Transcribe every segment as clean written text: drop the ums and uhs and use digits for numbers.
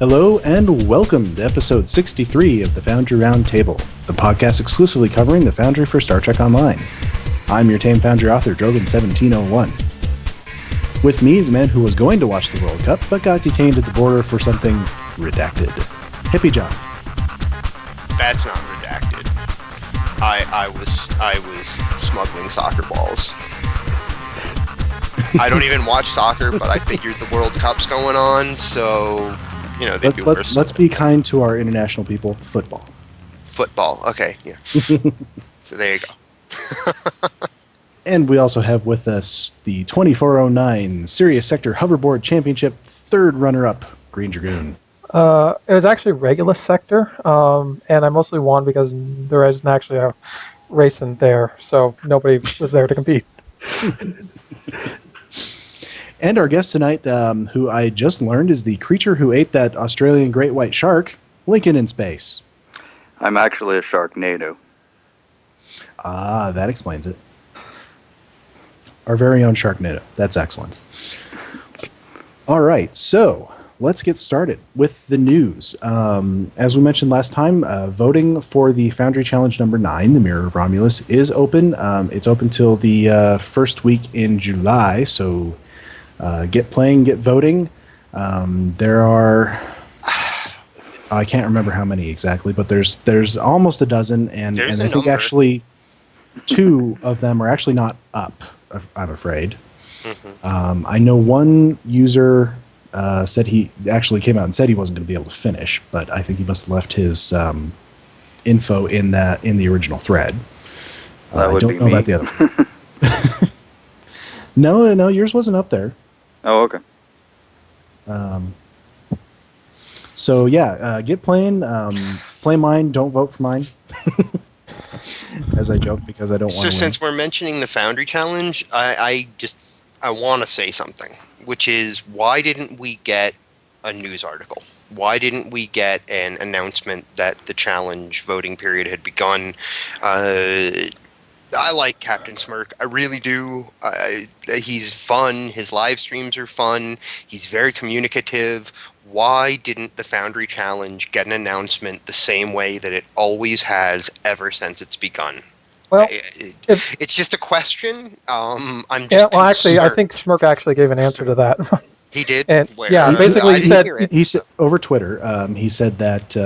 Hello and welcome to episode 63 of the Foundry Roundtable, the podcast exclusively covering the Foundry for Star Trek Online. I'm your tame Foundry author, Drogan1701. With me is a man who was going to watch the World Cup, but got detained at the border for something redacted. Hippiejohn. That's not redacted. I was smuggling soccer balls. I don't even watch soccer, but I figured the World Cup's going on, so they'd be worse. Let's be kind to our international people. Football. Okay, yeah. So there you go. And we also have with us the 2409 Sirius Sector Hoverboard Championship third runner-up, Greendragoon. It was actually Regulus Sector, and I mostly won because there isn't actually a race in there, so nobody was there to compete. And our guest tonight, who I just learned is the creature who ate that Australian great white shark, LinconInSpace. I'm actually a Sharknado. Ah, that explains it. Our very own Sharknado. That's excellent. All right, so let's get started with the news. As we mentioned last time, voting for the Foundry Challenge number 9, the Mirror of Romulus, is open. It's open till the first week in July, so get playing, get voting. There are, I can't remember how many exactly, but there's almost a dozen, and I think actually 2 of them are actually not up, I'm afraid. Mm-hmm. I know one user said he actually came out and said he wasn't going to be able to finish, but I think he must have left his info in the original thread. I don't know about the other one. No, yours wasn't up there. Oh, okay. So yeah, get playing. Play mine. Don't vote for mine. As I joke, because I don't want to. So since we're mentioning the Foundry Challenge, I want to say something, which is, why didn't we get a news article? Why didn't we get an announcement that the challenge voting period had begun? I like Captain Smirk. I really do. He's fun. His live streams are fun. He's very communicative. Why didn't the Foundry Challenge get an announcement the same way that it always has ever since it's begun? Well, it's just a question. I'm just actually, I think Smirk actually gave an answer to that. He did? And, yeah, basically he said over Twitter, he said that,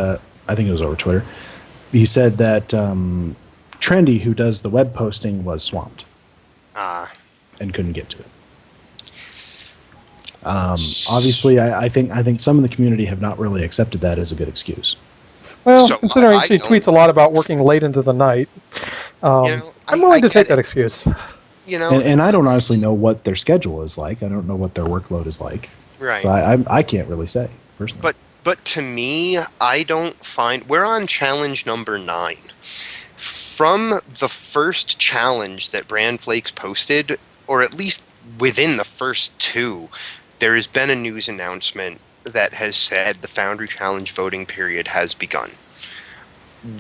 I think it was over Twitter, he said that Trendy, who does the web posting, was swamped and couldn't get to it. Obviously, I think some of the community have not really accepted that as a good excuse. Well, considering she tweets a lot about working late into the night, I'm willing to take that excuse. And I don't honestly know what their schedule is like. I don't know what their workload is like. Right. So I can't really say personally. But to me, I don't find we're on challenge number 9. From the first challenge that Brand Flakes posted, or at least within the first 2, there has been a news announcement that has said the Foundry Challenge voting period has begun.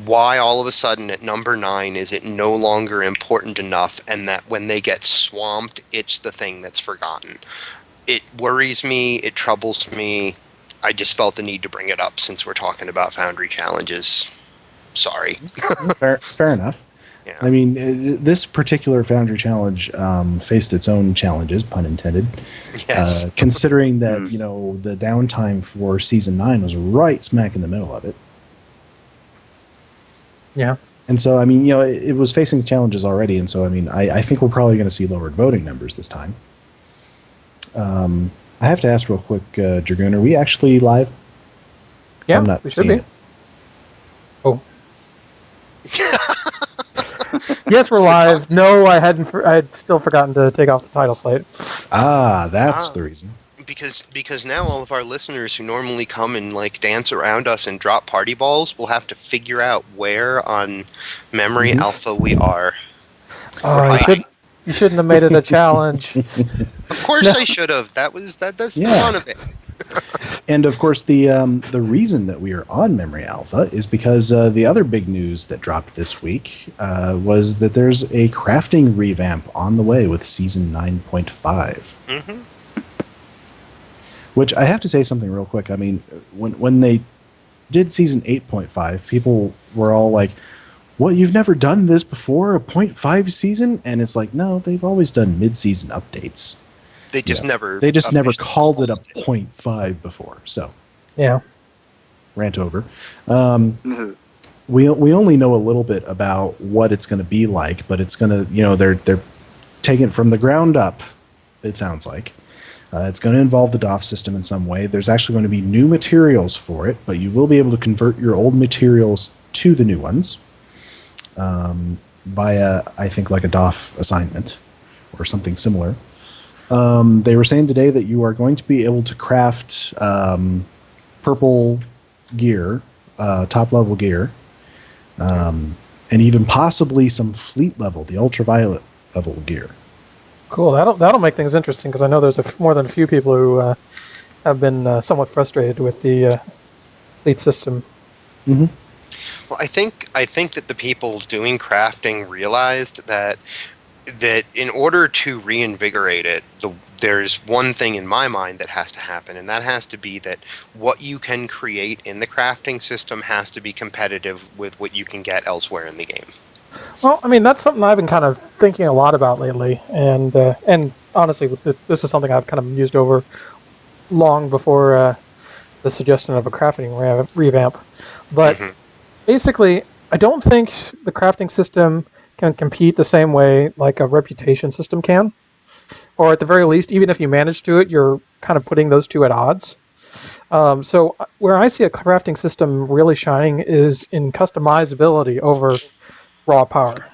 Why all of a sudden at number 9 is it no longer important enough, and that when they get swamped, it's the thing that's forgotten? It worries me. It troubles me. I just felt the need to bring it up since we're talking about Foundry Challenges. Sorry. Fair enough. Yeah. I mean, this particular Foundry Challenge faced its own challenges, pun intended. Yes. Considering that, the downtime for Season 9 was right smack in the middle of it. Yeah. And so, I mean, it was facing challenges already, and so, I mean, I think we're probably going to see lowered voting numbers this time. I have to ask real quick, Dragoon, are we actually live? Yeah, I'm not we should seeing be. it. Oh. Yes, we're live. No, I had still forgotten to take off the title slate. Ah, that's the reason. Because now all of our listeners who normally come and dance around us and drop party balls will have to figure out where on Memory Alpha we are. Oh, you shouldn't have made it a challenge. Of course I should have. That's the fun of it. And of course, the reason that we are on Memory Alpha is because the other big news that dropped this week was that there's a crafting revamp on the way with Season 9.5. Mm-hmm. Which I have to say something real quick. I mean, when they did season 8.5, people were all like, "What? You've never done this before? A .5 season?" And it's like, no, they've always done mid-season updates. They just never. They just never officially called it a .5 before. So, Yeah. rant over. We only know a little bit about what it's going to be like, but it's going to, they're taking it from the ground up. It sounds like it's going to involve the DOF system in some way. There's actually going to be new materials for it, but you will be able to convert your old materials to the new ones via, I think, like a DOF assignment or something similar. They were saying today that you are going to be able to craft purple gear, top level gear, and even possibly some fleet level, the ultraviolet level gear. Cool. That'll make things interesting because I know there's more than a few people who have been somewhat frustrated with the fleet system. Mm-hmm. Well, I think that the people doing crafting realized that in order to reinvigorate it, there's one thing in my mind that has to happen, and that has to be that what you can create in the crafting system has to be competitive with what you can get elsewhere in the game. Well, I mean, that's something I've been kind of thinking a lot about lately, and honestly, this is something I've kind of mused over long before the suggestion of a crafting revamp. But basically, I don't think the crafting system can compete the same way like a reputation system can. Or at the very least, even if you manage to it, you're kind of putting those two at odds. So where I see a crafting system really shining is in customizability over raw power.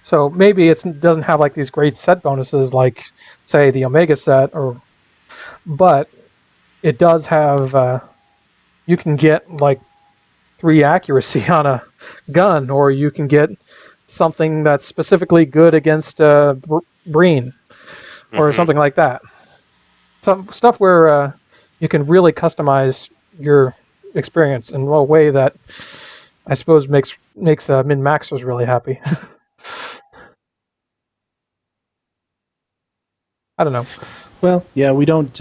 So maybe it doesn't have like these great set bonuses like, say, the Omega set, but it does have. You can get like 3 accuracy on a gun, or you can get something that's specifically good against Breen, or something like that. Some stuff where you can really customize your experience in a way that I suppose makes min-maxers really happy. I don't know. Well, yeah, we don't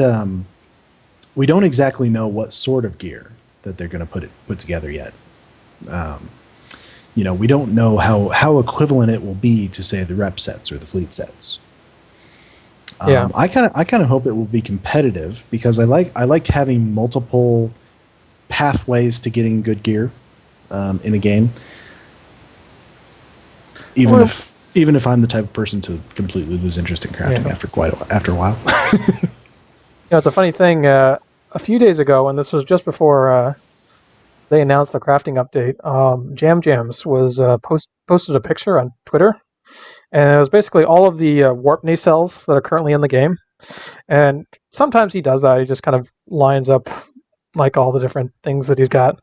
exactly know what sort of gear that they're going to put together yet. We don't know how equivalent it will be to, say, the rep sets or the fleet sets. Yeah. I kind of hope it will be competitive because I like having multiple pathways to getting good gear in a game. Even if I'm the type of person to completely lose interest in crafting after a while. It's a funny thing. A few days ago, and this was just before they announced the crafting update, Jam Jams was posted a picture on Twitter, and it was basically all of the warp nacelles that are currently in the game. And sometimes he does that; he just kind of lines up like all the different things that he's got.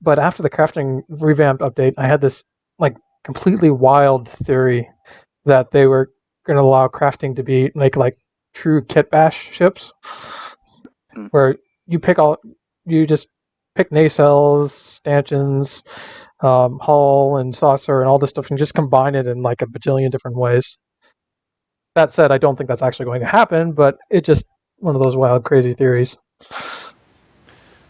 But after the crafting revamp update, I had this like completely wild theory that they were going to allow crafting to be like true kit bash ships, where you just pick nacelles, stanchions, hull, and saucer, and all this stuff, and just combine it in like a bajillion different ways. That said, I don't think that's actually going to happen, but it's just one of those wild, crazy theories.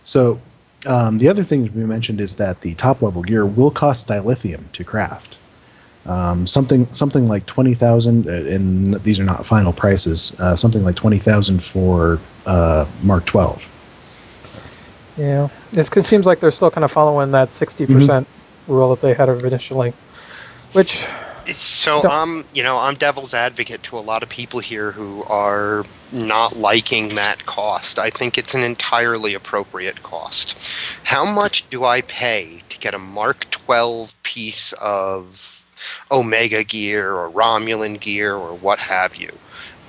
So, the other thing we mentioned is that the top level gear will cost dilithium to craft. Something like 20,000, and these are not final prices. Something like 20,000 for Mark 12. Yeah, it seems like they're still kind of following that 60% rule that they had initially, which. So I'm devil's advocate to a lot of people here who are not liking that cost. I think it's an entirely appropriate cost. How much do I pay to get a Mark 12 piece of Omega gear or Romulan gear or what have you?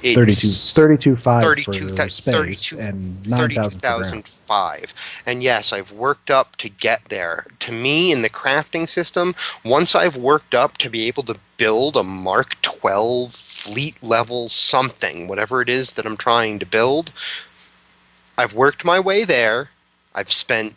It's 32,500 for space and 9,000 for ground. 32,500. And yes, I've worked up to get there. To me, in the crafting system, once I've worked up to be able to build a Mark 12 fleet level something, whatever it is that I'm trying to build, I've worked my way there. I've spent,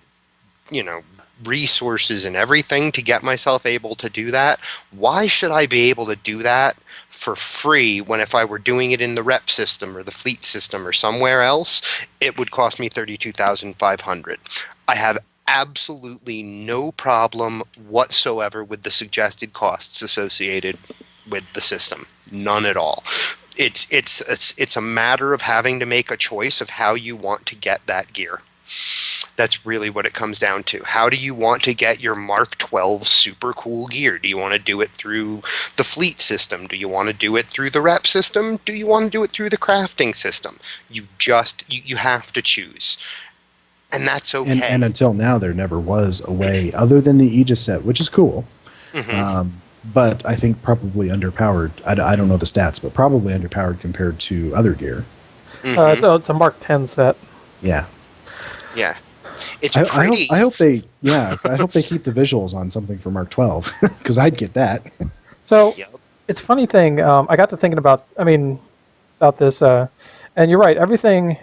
resources and everything to get myself able to do that. Why should I be able to do that for free when if I were doing it in the rep system or the fleet system or somewhere else, it would cost me $32,500. I have absolutely no problem whatsoever with the suggested costs associated with the system. None at all. It's a matter of having to make a choice of how you want to get that gear. That's really what it comes down to. How do you want to get your Mark 12 super cool gear? Do you want to do it through the fleet system? Do you want to do it through the rep system? Do you want to do it through the crafting system? You have to choose. And that's okay. And until now, there never was a way other than the Aegis set, which is cool. Mm-hmm. But I think probably underpowered. I don't know the stats, but probably underpowered compared to other gear. Mm-hmm. It's a Mark 10 set. Yeah. Yeah. It's I pretty. I hope they keep the visuals on something for Mark 12 because I'd get that. So Yep. it's a funny thing. I got to thinking about this, and you're right. Everything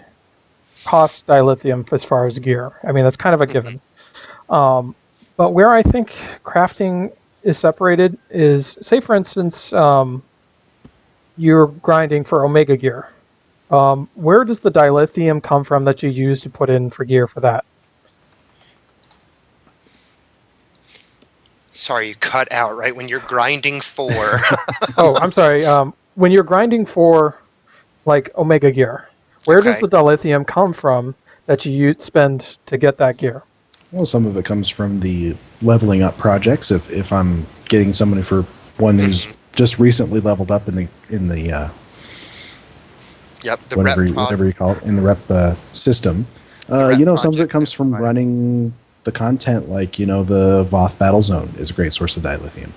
costs dilithium as far as gear. I mean, that's kind of a given. But where I think crafting is separated is, say, for instance, you're grinding for Omega gear. Where does the dilithium come from that you use to put in for gear for that? Sorry, you cut out right when you're grinding for. Oh, I'm sorry. When you're grinding for, like, Omega gear, where does Okay. the dilithium come from that you spend to get that gear? Well, some of it comes from the leveling up projects. If I'm getting somebody for one who's just recently leveled up in the Yep, the whatever rep whatever you call it in the rep system. rep Some of it project comes is from fine. running the content, like the Voth Battle Zone is a great source of dilithium.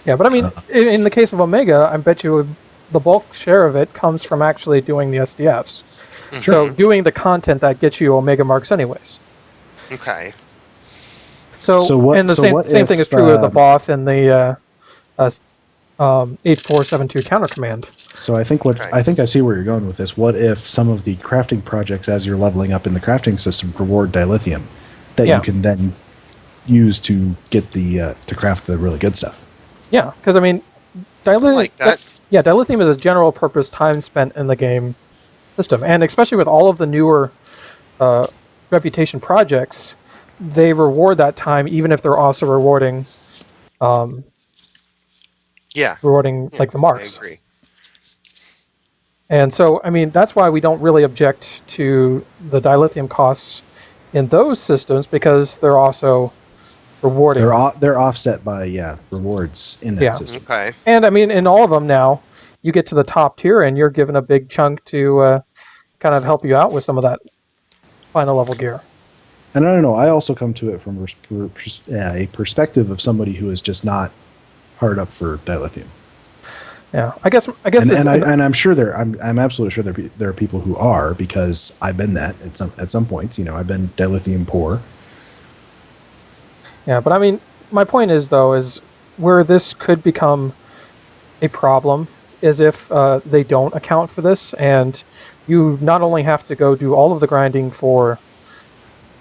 Yeah, but I mean, in the case of Omega, I bet you the bulk share of it comes from actually doing the SDFs. So doing the content that gets you Omega marks anyways. Okay. So and the same thing is true of the Voth and the 8472 counter command. So I think Okay. I think I see where you're going with this. What if some of the crafting projects, as you're leveling up in the crafting system, reward dilithium that Yeah. you can then use to get the to craft the really good stuff? Yeah, because I mean, like that. dilithium is a general purpose time spent in the game system, and especially with all of the newer reputation projects, they reward that time even if they're also rewarding Yeah. like the marks. I agree. And so, I mean, that's why we don't really object to the dilithium costs in those systems, because they're also rewarding. They're offset by rewards in that system. Okay. And I mean, in all of them now, you get to the top tier and you're given a big chunk to kind of help you out with some of that final level gear. And I don't know. I also come to it from a perspective of somebody who is just not hard up for dilithium. Yeah, I guess. And I'm sure I'm absolutely sure there are people who are, because I've been that at some points. I've been dilithium poor. Yeah, but I mean, my point is where this could become a problem is if they don't account for this, and you not only have to go do all of the grinding for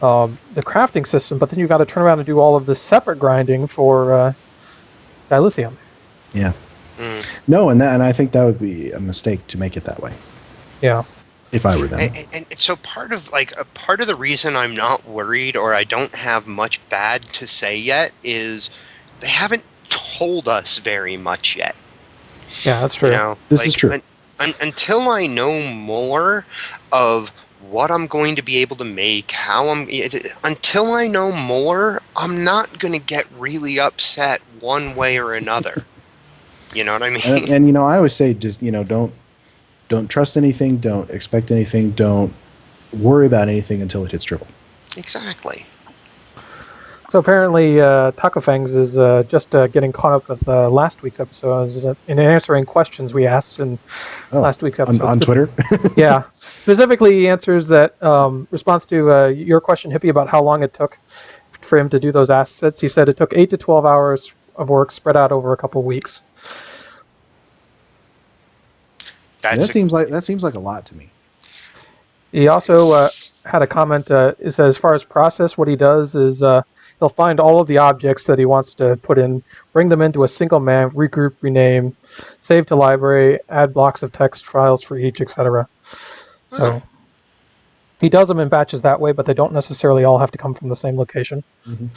the crafting system, but then you've got to turn around and do all of this separate grinding for dilithium. Yeah. No, and I think that would be a mistake to make it that way. Yeah. If I were them. And so part of the reason I'm not worried, or I don't have much bad to say yet, is they haven't told us very much yet. Yeah, that's true. This is true. Until I know more of what I'm going to be able to make, until I know more, I'm not going to get really upset one way or another. You know what I mean? And I always say, just don't trust anything, don't expect anything, don't worry about anything until it hits triple. Exactly. So apparently, Taco Fangs is just getting caught up with last week's episode in answering questions we asked in last week's episode. On Twitter? Yeah. Specifically, he answers that response to your question, Hippie, about how long it took for him to do those assets. He said it took 8 to 12 hours of work spread out over a couple of weeks. That seems like a lot to me. He also had a comment. It says, as far as process, what he does is He'll find all of the objects that he wants to put in, bring them into a single map, regroup, rename, save to library, add blocks of text files for each, etc. So he does them in batches that way, but they don't necessarily all have to come from the same location. Mm-hmm.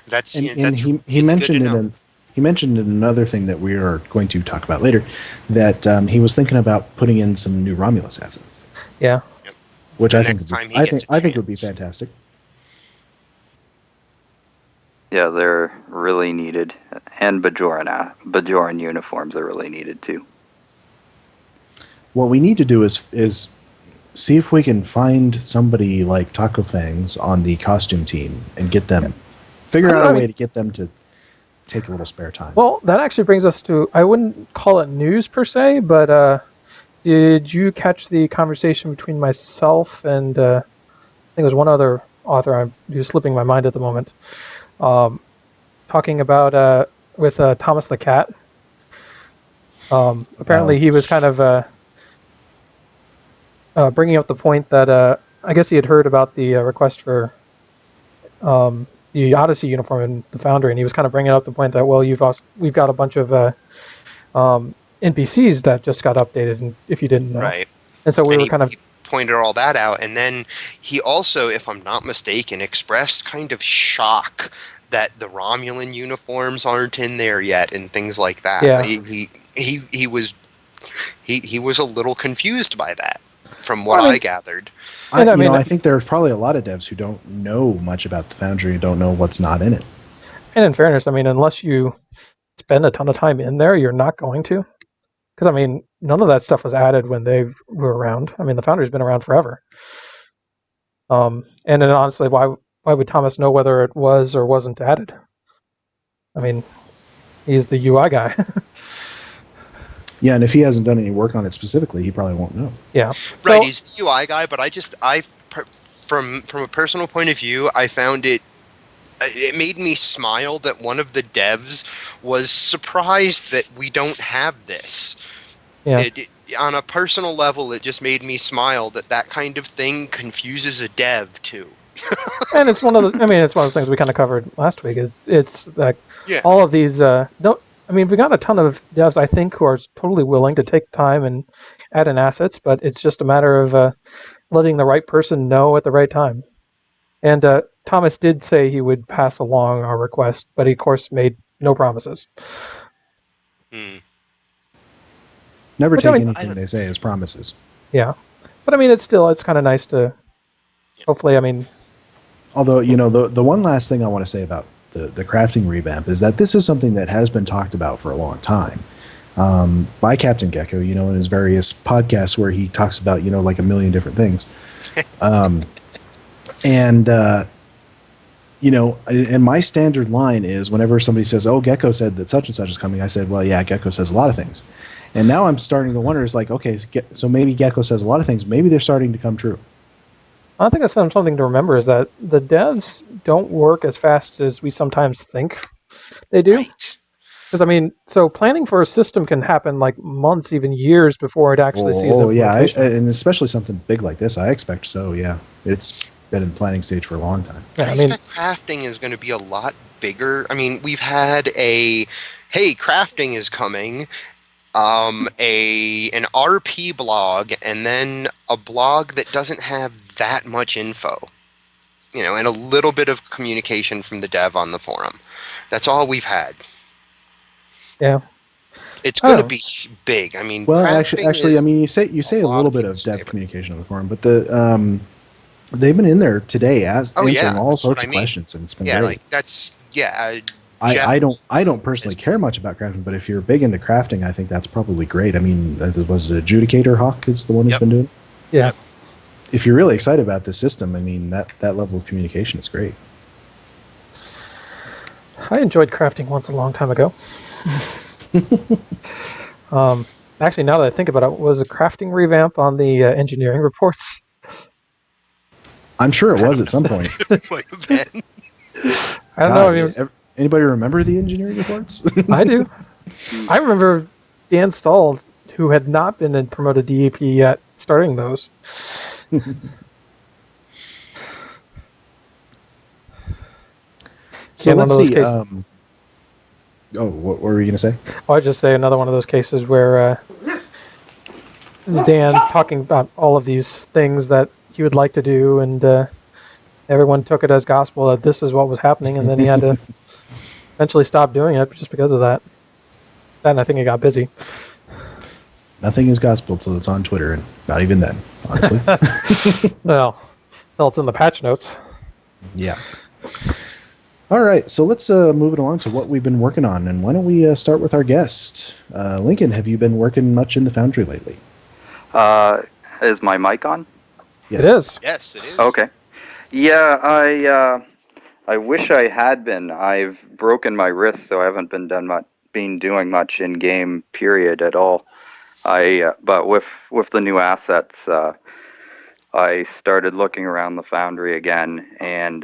That's And that's he really mentioned good to it know. he mentioned in another thing that we are going to talk about later, that he was thinking about putting in some new Romulus assets, Yeah. which The I think next would be, time he gets a I think would be chance. fantastic. Yeah, they're really needed, and Bajoran uniforms are really needed too. What we need to do is see if we can find somebody like Taco Fangs on the costume team and get them, figure out a way to get them to take a little spare time. Well, that actually brings us to, I wouldn't call it news per se, but did you catch the conversation between myself and I think it was one other author, who's slipping my mind at the moment, talking about with Thomas the Cat? Apparently he was kind of bringing up the point that I guess he had heard about the request for the Odyssey uniform in the Foundry, and he was kind of bringing up the point that, well, we've got a bunch of NPCs that just got updated, and if you didn't know. Right. And so we And were kind of... he pointed all that out, and then he also, if I'm not mistaken, expressed kind of shock that the Romulan uniforms aren't in there yet and things like that. Yeah. He was a little confused by that, from what I gathered. I think there are probably a lot of devs who don't know much about the Foundry and don't know what's not in it. And in fairness, I mean, unless you spend a ton of time in there, you're not going to. Because, I mean, none of that stuff was added when they were around. I mean, the Foundry's been around forever. And then honestly, why would Thomas know whether it was or wasn't added? I mean, he's the UI guy. Yeah, and if he hasn't done any work on it specifically, he probably won't know. Yeah. Right, he's the UI guy, but from a personal point of view, I found it made me smile that one of the devs was surprised that we don't have this. Yeah. On a personal level, it just made me smile that kind of thing confuses a dev too. And it's one of the things we kind of covered last week. It's like all of these. We got a ton of devs, I think, who are totally willing to take time and add in assets, but it's just a matter of letting the right person know at the right time. And Thomas did say he would pass along our request, but he, of course, made no promises. Never take anything they say as promises. Yeah. But, I mean, it's kind of nice to, hopefully, I mean... Although, the one last thing I want to say about the crafting revamp is that this is something that has been talked about for a long time by Captain Gecko, in his various podcasts where he talks about, like a million different things. And my standard line is whenever somebody says, oh, Gecko said that such and such is coming, I said, well, yeah, Gecko says a lot of things. And now I'm starting to wonder, it's like, okay, so maybe Gecko says a lot of things. Maybe they're starting to come true. I think that's something to remember, is that the devs don't work as fast as we sometimes think they do. Right. Because, so planning for a system can happen like months, even years before it actually sees implementation. and especially something big like this, I expect so, yeah. It's been in the planning stage for a long time. Yeah, I expect crafting is going to be a lot bigger. We've had hey, crafting is coming, an RP blog, and then a blog that doesn't have that much info, and a little bit of communication from the dev on the forum. That's all we've had. Yeah. It's going to be big. Well, actually, you say a little bit of dev communication on the forum, but they've been in there today answering all sorts of questions, and it's been great. I don't personally care much about crafting, but if you're big into crafting, I think that's probably great. Was Adjudicator Hawk is the one who's been doing it? Yeah. If you're really excited about this system, that level of communication is great. I enjoyed crafting once a long time ago. Actually, now that I think about it, was a crafting revamp on the engineering reports? I'm sure it was at some point. Might have been. I don't know. Anybody remember the engineering reports? I do. I remember Dan Stahl, who had not been promoted to DEP yet, starting those. So Again, one let's of those see. cases. What were you going to say? I'll just say another one of those cases where this is Dan talking about all of these things that he would like to do, and everyone took it as gospel that this is what was happening, and then he had to eventually stop doing it just because of that. And I think he got busy. Nothing is gospel till it's on Twitter, and not even then, honestly. Well, it's in the patch notes. Yeah. All right, so let's move it along to what we've been working on, and why don't we start with our guest, Lincoln? Have you been working much in the Foundry lately? Is my mic on? Yes. It is. Yes, it is. Okay. Yeah, I wish I had been. I've broken my wrist, so I haven't been doing much in game. Period at all. But with the new assets, I started looking around the Foundry again, and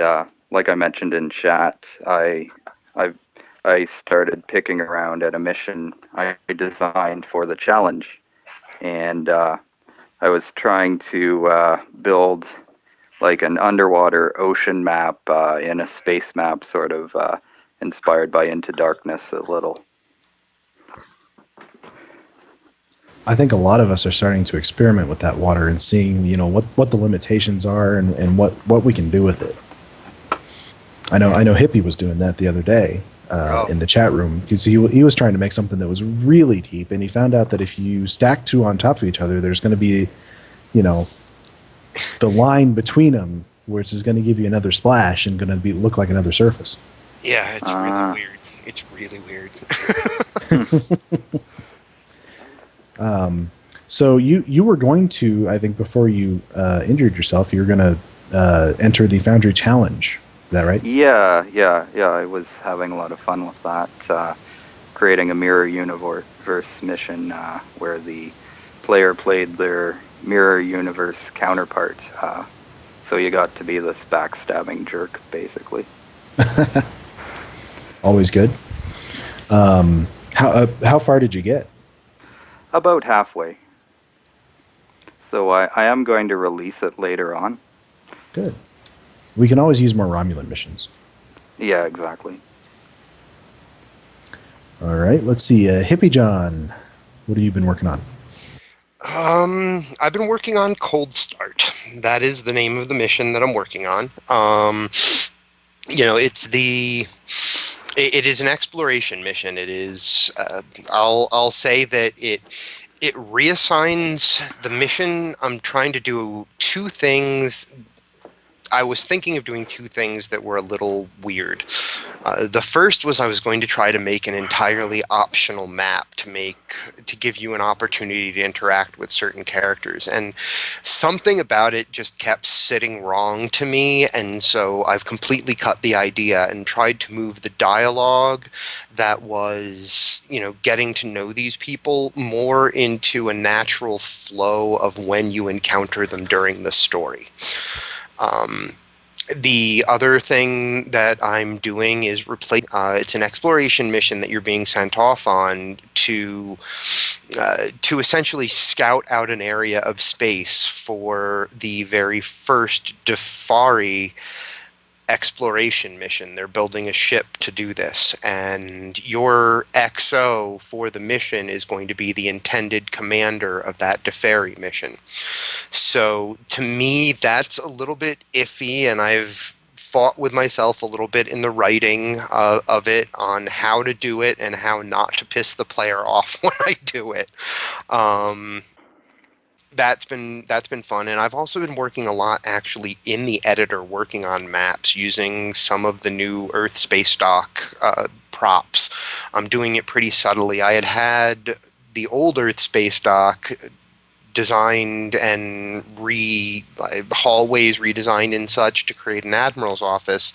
like I mentioned in chat, I started picking around at a mission I designed for the challenge, and I was trying to build like an underwater ocean map in a space map, sort of inspired by Into Darkness a little. I think a lot of us are starting to experiment with that water and seeing, what the limitations are and what we can do with it. I know Hippie was doing that the other day in the chat room because he was trying to make something that was really deep, and he found out that if you stack two on top of each other, there's going to be, the line between them, which is going to give you another splash and going to look like another surface. Yeah, it's really weird. It's really weird. So you were going to, I think, before you injured yourself, you were going to enter the Foundry Challenge. Is that right? Yeah. I was having a lot of fun with that, creating a mirror universe mission where the player played their mirror universe counterpart. So you got to be this backstabbing jerk, basically. Always good. How far did you get? About halfway. So I am going to release it later on. Good. We can always use more Romulan missions. Yeah, exactly. All right. Let's see. Hippiejohn, what have you been working on? I've been working on Cold Start. That is the name of the mission that I'm working on. It is an exploration mission. It is. I'll say that it reassigns the mission. I'm trying to do two things. I was thinking of doing two things that were a little weird. The first was I was going to try to make an entirely optional map to give you an opportunity to interact with certain characters, and something about it just kept sitting wrong to me, and so I've completely cut the idea and tried to move the dialogue that was, getting to know these people more into a natural flow of when you encounter them during the story. The other thing that I'm doing is replace. It's an exploration mission that you're being sent off on to essentially scout out an area of space for the very first Defari exploration mission. They're building a ship to do this, and your XO for the mission is going to be the intended commander of that Defari mission. So to me, that's a little bit iffy, and I've fought with myself a little bit in the writing of it on how to do it and how not to piss the player off when I do it. That's been fun, and I've also been working a lot actually in the editor, working on maps using some of the new Earth space dock props. I'm doing it pretty subtly. I had the old Earth space dock designed and hallways redesigned and such to create an admiral's office,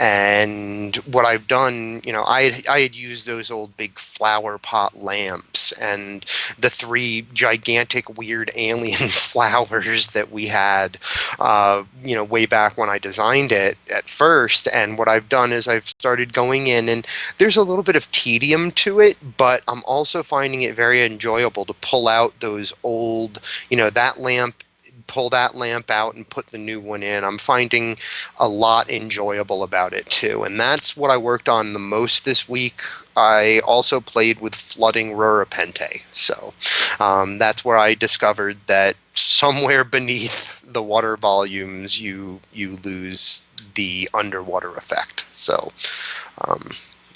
and what I've done, I had used those old big flower pot lamps and the three gigantic weird alien flowers that we had way back when I designed it at first. And what I've done is I've started going in, and there's a little bit of tedium to it, but I'm also finding it very enjoyable to pull out those old, that lamp pull that lamp out and put the new one in. I'm finding a lot enjoyable about it too, and that's what I worked on the most this week. I also played with flooding Rurapente, so that's where I discovered that somewhere beneath the water volumes you lose the underwater effect. So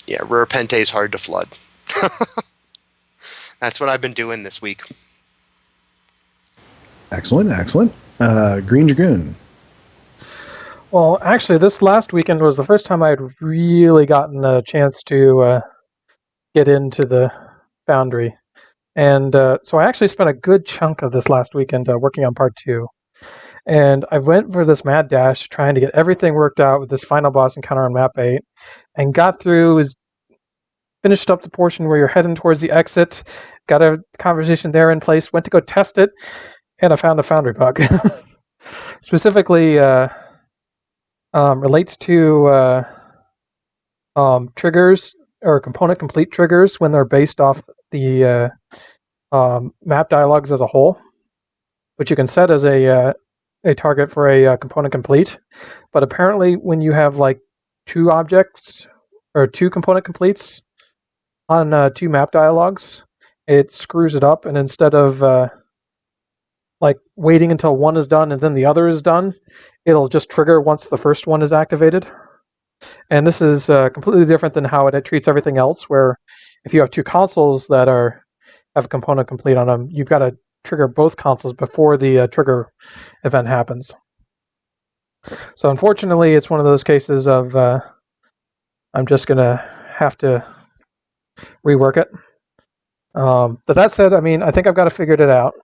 yeah, Rurapente is hard to flood. That's what I've been doing this week. Excellent, excellent. Green Dragoon. Well, actually, this last weekend was the first time I had really gotten a chance to get into the Foundry. And so I actually spent a good chunk of this last weekend working on part 2. And I went for this mad dash trying to get everything worked out with this final boss encounter on map 8, and got through, finished up the portion where you're heading towards the exit, got a conversation there in place, went to go test it, and I found a Foundry bug. Specifically relates to triggers or component complete triggers when they're based off the map dialogues as a whole, which you can set as a target for a component complete. But apparently when you have like 2 objects or 2 component completes on 2 map dialogues, it screws it up, and instead of like waiting until one is done and then the other is done, it'll just trigger once the first one is activated. And this is completely different than how it treats everything else, where if you have 2 consoles that have a component complete on them, you've got to trigger both consoles before the trigger event happens. So unfortunately, it's one of those cases of I'm just going to have to rework it. But that said, I mean, I think I've got to figure it out.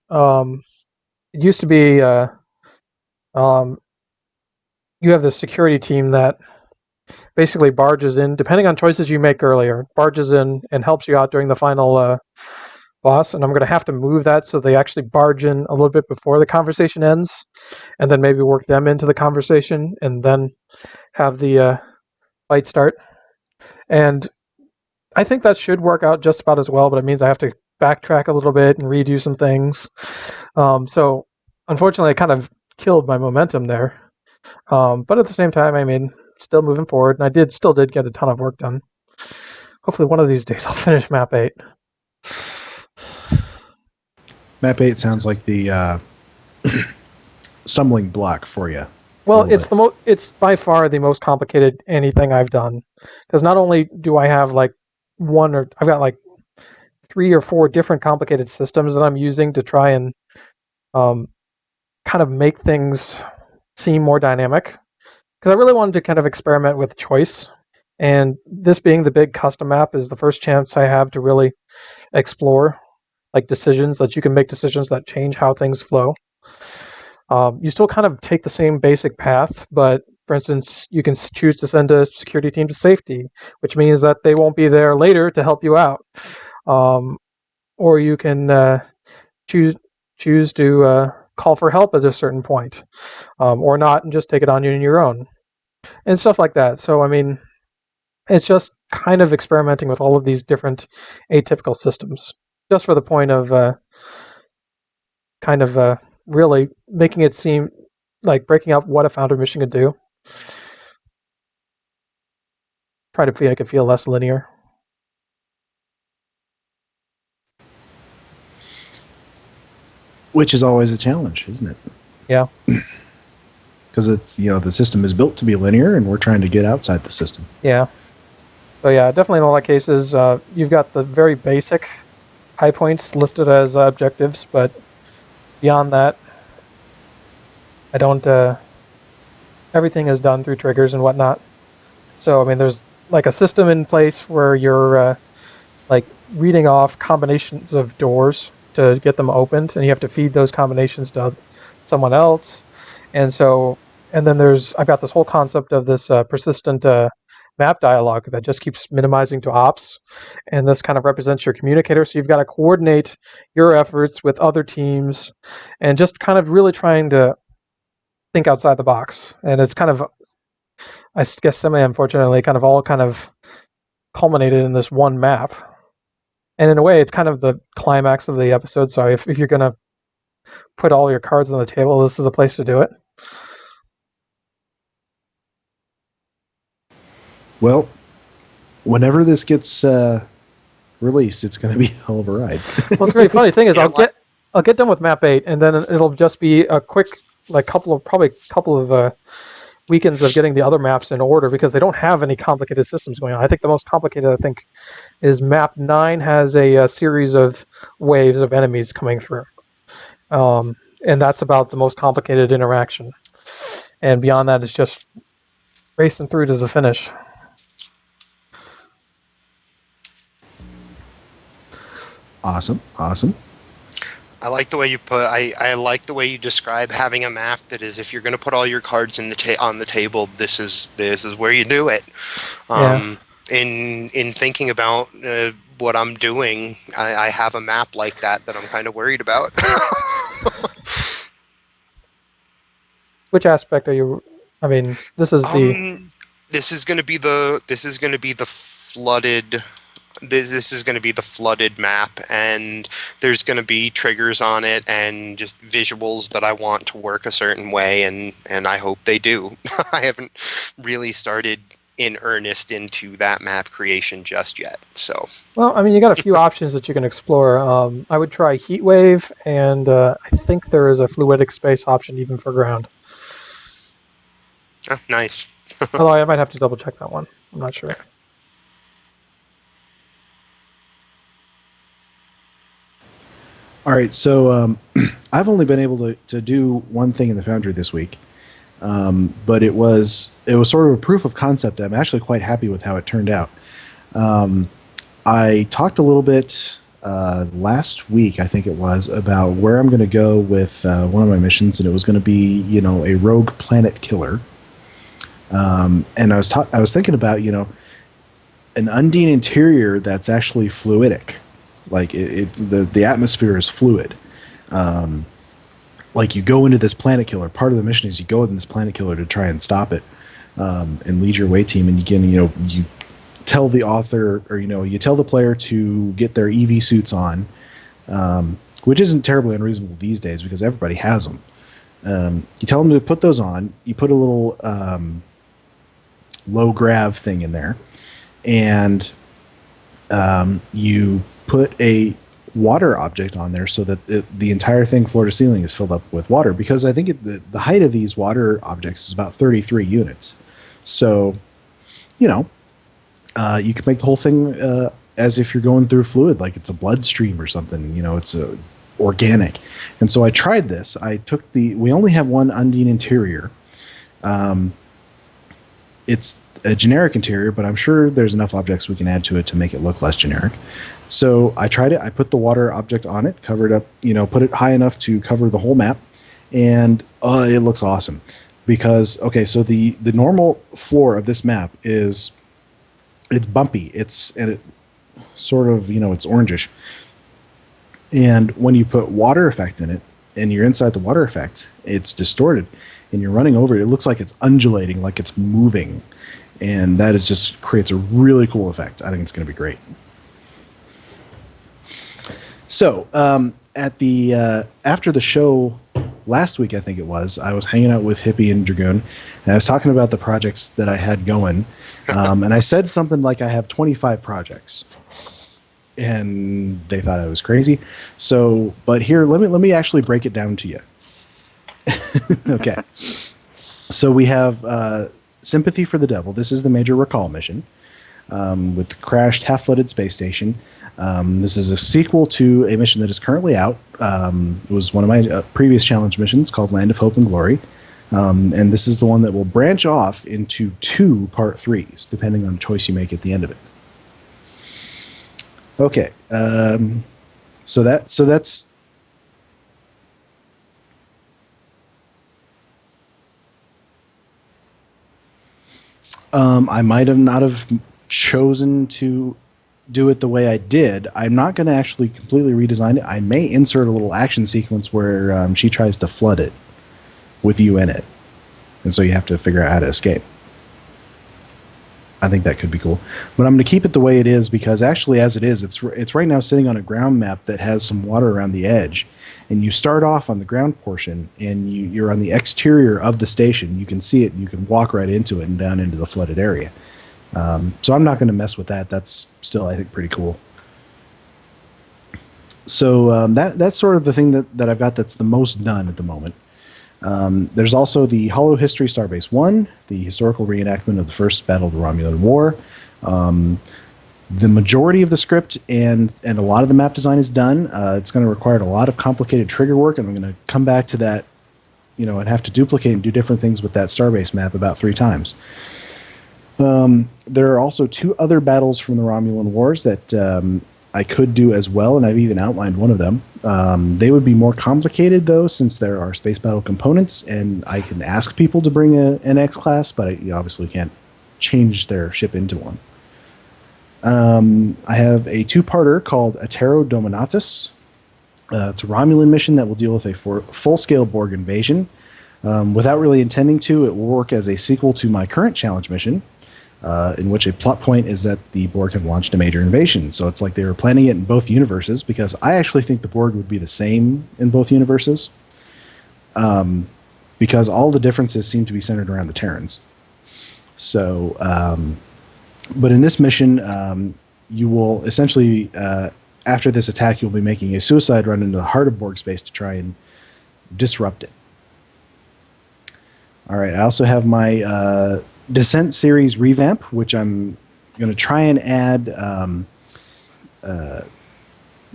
It used to be you have this security team that basically barges in, depending on choices you make earlier, barges in and helps you out during the final boss. And I'm going to have to move that so they actually barge in a little bit before the conversation ends, and then maybe work them into the conversation and then have the fight start. And I think that should work out just about as well, but it means I have to backtrack a little bit and redo some things. So unfortunately, I kind of killed my momentum there. But at the same time, I mean, still moving forward, and I still did get a ton of work done. Hopefully one of these days I'll finish map 8. Map 8 sounds like the stumbling block for you. Well, it's by far the most complicated anything I've done, because not only do I have like I've got like 3 or 4 different complicated systems that I'm using to try and kind of make things seem more dynamic, because I really wanted to kind of experiment with choice, and this being the big custom map is the first chance I have to really explore like decisions that you can make, decisions that change how things flow. You still kind of take the same basic path, but for instance, you can choose to send a security team to safety, which means that they won't be there later to help you out. Or you can choose to call for help at a certain point, or not, and just take it on your own, and stuff like that. So, I mean, it's just kind of experimenting with all of these different atypical systems, just for the point of really making it seem like breaking up what a Foundry mission could do. Try to make it feel less linear. Which is always a challenge, isn't it? Yeah. Because it's, the system is built to be linear, and we're trying to get outside the system. Yeah. So yeah, definitely in a lot of cases, you've got the very basic high points listed as objectives, but beyond that, I don't. Everything is done through triggers and whatnot. So I mean, there's like a system in place where you're like reading off combinations of doors to get them opened, and you have to feed those combinations to someone else. And then I've got this whole concept of this persistent map dialogue that just keeps minimizing to ops, and this kind of represents your communicator. So you've got to coordinate your efforts with other teams, and just kind of really trying to think outside the box. And it's kind of, I guess, semi-unfortunately, kind of all kind of culminated in this one map. And in a way, it's kind of the climax of the episode. So if you're going to put all your cards on the table, this is the place to do it. Well, whenever this gets released, it's going to be a hell of a ride. Well, the really funny thing is, Yeah, I'll get done with map 8, and then it'll just be a quick, like couple of weekends of getting the other maps in order, because they don't have any complicated systems going on. I think the most complicated, is map 9 has a series of waves of enemies coming through, and that's about the most complicated interaction. And beyond that, it's just racing through to the finish. Awesome. I like the way you put. I like the way you describe having a map that is, if you're going to put all your cards on the table, this is where you do it. In thinking about what I'm doing, I have a map like that I'm kind of worried about. Which aspect are you? I mean, this is This is going to be the flooded. This is going to be the flooded map, and there's going to be triggers on it and just visuals that I want to work a certain way, and I hope they do. I haven't really started in earnest into that map creation just yet. So, well, I mean, you got a few options that you can explore. I would try Heatwave, and I think there is a fluidic space option even for ground. oh, nice. Although I might have to double check that one. I'm not sure. All right, so I've only been able to do one thing in the Foundry this week, but it was sort of a proof of concept. I'm actually quite happy with how it turned out. I talked a little bit last week, I think it was, about where I'm going to go with one of my missions, and it was going to be, a rogue planet killer. And I was thinking about, an Undine interior that's actually fluidic. Like the atmosphere is fluid. Like you go into this planet killer. Part of the mission is you go in this planet killer to try and stop it, and lead your away team. And you tell the author, or you tell the player to get their EV suits on, which isn't terribly unreasonable these days because everybody has them. You tell them to put those on. You put a little low grav thing in there, and you put a water object on there so that the entire thing floor to ceiling is filled up with water, because I think the height of these water objects is about 33 units. So, you can make the whole thing as if you're going through fluid, like it's a bloodstream or something, it's organic. And so I tried this. We only have one Undine interior. It's a generic interior, but I'm sure there's enough objects we can add to it to make it look less generic. So I tried it. I put the water object on it, covered up, put it high enough to cover the whole map, and it looks awesome. Because, okay, so the normal floor of this map it's bumpy. And it sort of, it's orangish. And when you put water effect in it, and you're inside the water effect, it's distorted, and you're running over it. It looks like it's undulating, like it's moving. And that just creates a really cool effect. I think it's going to be great. So, at the after the show last week, I think it was, I was hanging out with Hippie and Dragoon, and I was talking about the projects that I had going, and I said something like I have 25 projects, and they thought I was crazy. So, but here, let me actually break it down to you. Okay, so we have Sympathy for the Devil. This is the major recall mission with the crashed half-flooded space station. This is a sequel to a mission that is currently out. It was one of my previous challenge missions called Land of Hope and Glory. And this is the one that will branch off into 2 part 3s, depending on the choice you make at the end of it. Okay. So that's I might have not have chosen to do it the way I did. I'm not going to actually completely redesign it. I may insert a little action sequence where she tries to flood it with you in it, and so you have to figure out how to escape. I think that could be cool. But I'm going to keep it the way it is because actually, as it is, it's right now sitting on a ground map that has some water around the edge. And you start off on the ground portion, and you're on the exterior of the station. You can see it, and you can walk right into it and down into the flooded area. So I'm not going to mess with that. That's still, I think, pretty cool. So that's sort of the thing that I've got that's the most done at the moment. There's also the Hollow History Starbase 1, the historical reenactment of the first Battle of the Romulan War. The majority of the script and a lot of the map design is done. It's going to require a lot of complicated trigger work, and I'm going to come back to that, and have to duplicate and do different things with that Starbase map about 3 times. There are also 2 other battles from the Romulan Wars that I could do as well, and I've even outlined one of them. They would be more complicated, though, since there are space battle components, and I can ask people to bring an X-Class, but I obviously can't change their ship into one. I have a 2-parter called Atero Dominatus. It's a Romulan mission that will deal with a full-scale Borg invasion. Without really intending to, it will work as a sequel to my current challenge mission, in which a plot point is that the Borg have launched a major invasion. So it's like they were planning it in both universes, because I actually think the Borg would be the same in both universes, because all the differences seem to be centered around the Terrans. So, but in this mission, you will essentially, after this attack, you'll be making a suicide run into the heart of Borg space to try and disrupt it. All right, I also have my Descent series Revamp, which I'm going to try and add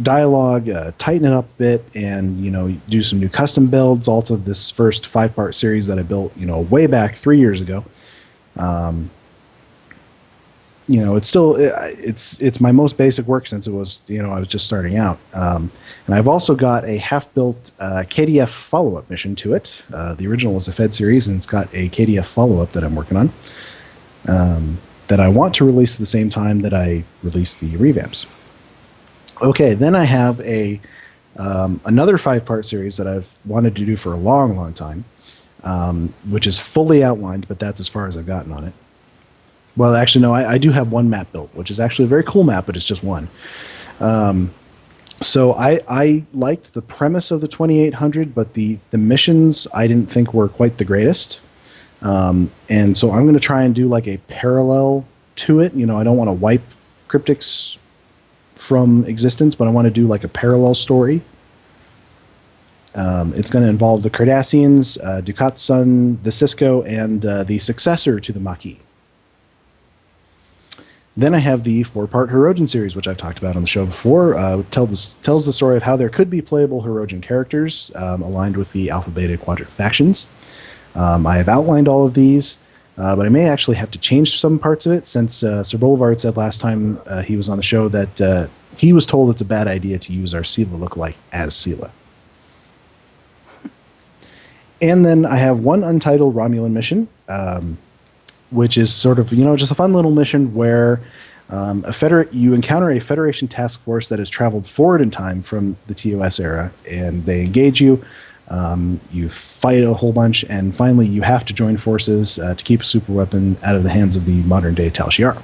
dialogue, tighten it up a bit, and do some new custom builds. Also, this first 5-part series that I built, way back 3 years ago. It's still it's my most basic work since it was I was just starting out. And I've also got a half-built KDF follow-up mission to it. The original was a Fed series, and it's got a KDF follow-up that I'm working on that I want to release at the same time that I release the revamps. Okay, then I have another 5-part series that I've wanted to do for a long, long time, which is fully outlined, but that's as far as I've gotten on it. Well, actually, no, I do have one map built, which is actually a very cool map, but it's just one. So I liked the premise of the 2800, but the missions I didn't think were quite the greatest. And so I'm going to try and do like a parallel to it. I don't want to wipe cryptics from existence, but I want to do like a parallel story. It's going to involve the Cardassians, Dukat's son, the Cisco, and the successor to the Maquis. Then I have the 4-part Hippiejohn series, which I've talked about on the show before. Tells the story of how there could be playable Hippiejohn characters aligned with the Alpha Beta Quadrant factions. I have outlined all of these, but I may actually have to change some parts of it, since Sir Boulevard said last time he was on the show that he was told it's a bad idea to use our Sela lookalike as Sela. And then I have one untitled Romulan mission, which is sort of, just a fun little mission where you encounter a Federation task force that has traveled forward in time from the TOS era, and they engage you. You fight a whole bunch, and finally you have to join forces to keep a super weapon out of the hands of the modern-day Tal Shiar.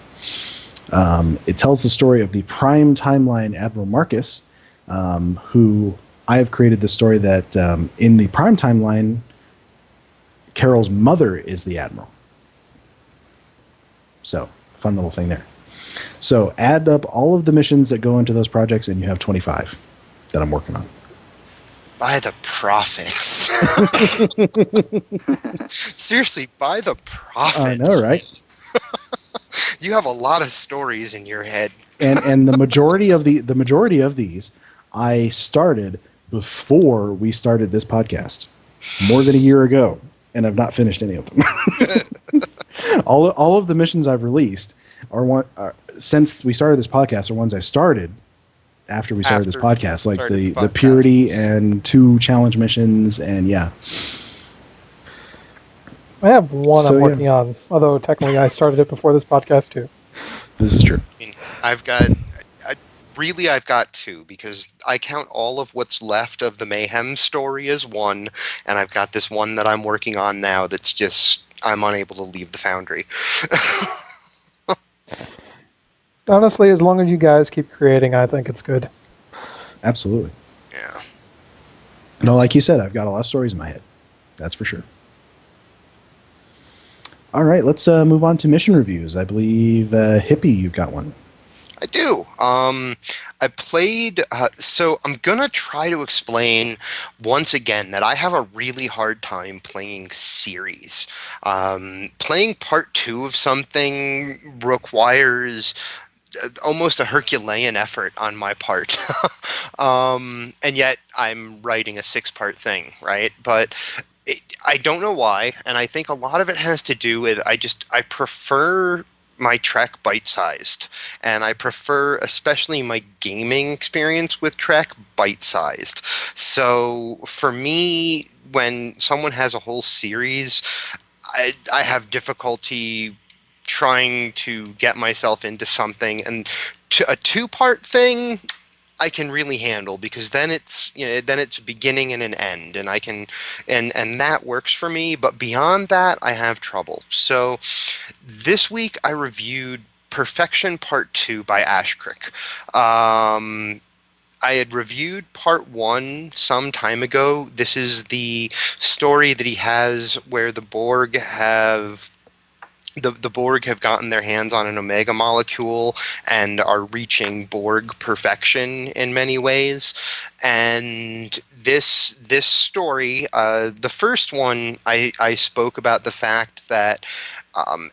It tells the story of the Prime Timeline Admiral Marcus, who I have created the story that in the Prime Timeline, Carol's mother is the Admiral. So, fun little thing there. So, add up all of the missions that go into those projects, and you have 25 that I'm working on. By the profits. Seriously, by the profits. I know, right? You have a lot of stories in your head. And the majority of these I started before we started this podcast, more than a year ago, and I've not finished any of them. All of the missions I've released are since we started this podcast are ones I started after we started this podcast, like the Purity and 2 challenge missions, and yeah. I have one I'm working on, although technically I started it before this podcast too. This is true. I mean, I've got 2, because I count all of what's left of the Mayhem story as 1, and I've got this one that I'm working on now that's just, I'm unable to leave the Foundry. Honestly, as long as you guys keep creating, I think it's good. Absolutely. Yeah. No, like you said, I've got a lot of stories in my head. That's for sure. All right, let's move on to mission reviews. I believe, Hippie, you've got one. I do. I played, so I'm going to try to explain once again that I have a really hard time playing series. Playing part 2 of something requires almost a Herculean effort on my part. And yet I'm writing a 6-part thing, right? But I don't know why, and I think a lot of it has to do with I prefer my Trek bite-sized, and I prefer especially my gaming experience with Trek bite-sized. So for me, when someone has a whole series, I have difficulty trying to get myself into something, and a 2-part thing I can really handle, because then it's a beginning and an end, and I can and that works for me. But beyond that, I have trouble. So this week I reviewed Perfection Part 2 by Ashkrick. I had reviewed part 1 some time ago. This is the story that he has where the Borg have gotten their hands on an Omega molecule and are reaching Borg perfection in many ways. And this story, the first one, I spoke about the fact that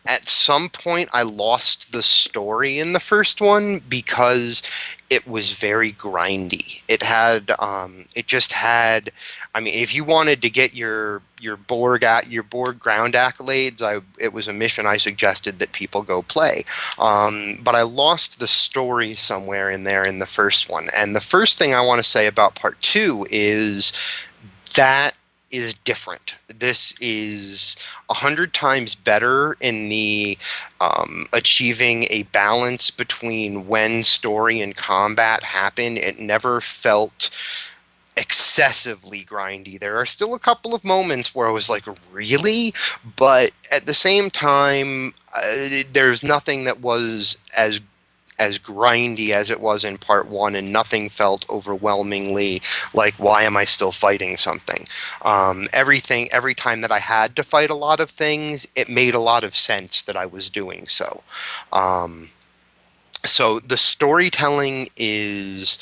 at some point I lost the story in the first one because it was very grindy. It just had, I mean, if you wanted to get your Borg ground accolades, it was a mission I suggested that people go play. But I lost the story somewhere in there in the first one. And the first thing I want to say about part 2 is that is different. This is 100 times better in the achieving a balance between when story and combat happen. It never felt excessively grindy. There are still a couple of moments where I was like, really? But at the same time, there's nothing that was as grindy as it was in part 1, and nothing felt overwhelmingly like, why am I still fighting something? Every time that I had to fight a lot of things, it made a lot of sense that I was doing so. So the storytelling is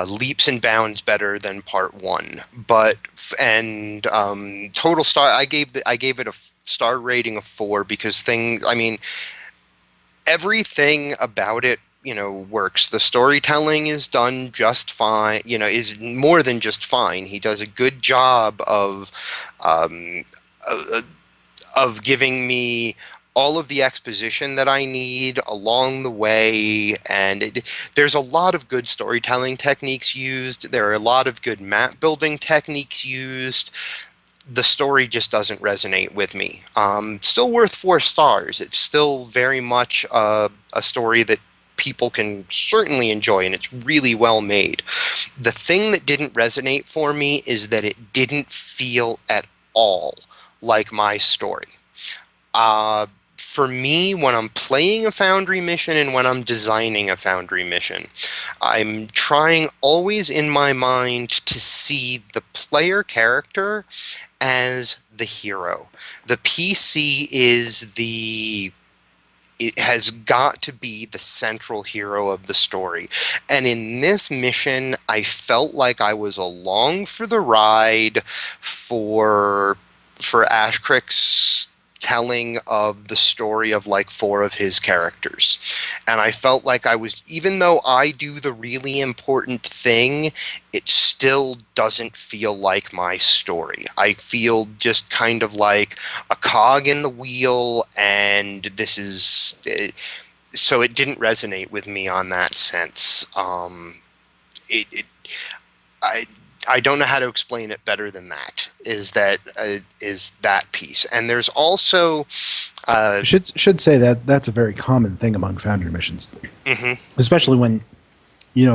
leaps and bounds better than part 1, but total star, I gave it a star rating of 4 because everything about it, works. The storytelling is done just fine, is more than just fine. He does a good job of giving me all of the exposition that I need along the way, and there's a lot of good storytelling techniques used. There are a lot of good map building techniques used. The story just doesn't resonate with me. Still worth 4 stars. It's still very much a story that people can certainly enjoy, and it's really well made. The thing that didn't resonate for me is that it didn't feel at all like my story. For me, when I'm playing a Foundry mission and when I'm designing a Foundry mission, I'm trying always in my mind to see the player character as the hero. The PC it has got to be the central hero of the story. And in this mission, I felt like I was along for the ride for Ashkrick's telling of the story of like 4 of his characters. And I felt like even though I do the really important thing, it still doesn't feel like my story. I feel just kind of like a cog in the wheel, and so it didn't resonate with me on that sense. I don't know how to explain it better than that. Is that piece, and there's also Should say that that's a very common thing among Foundry missions, especially when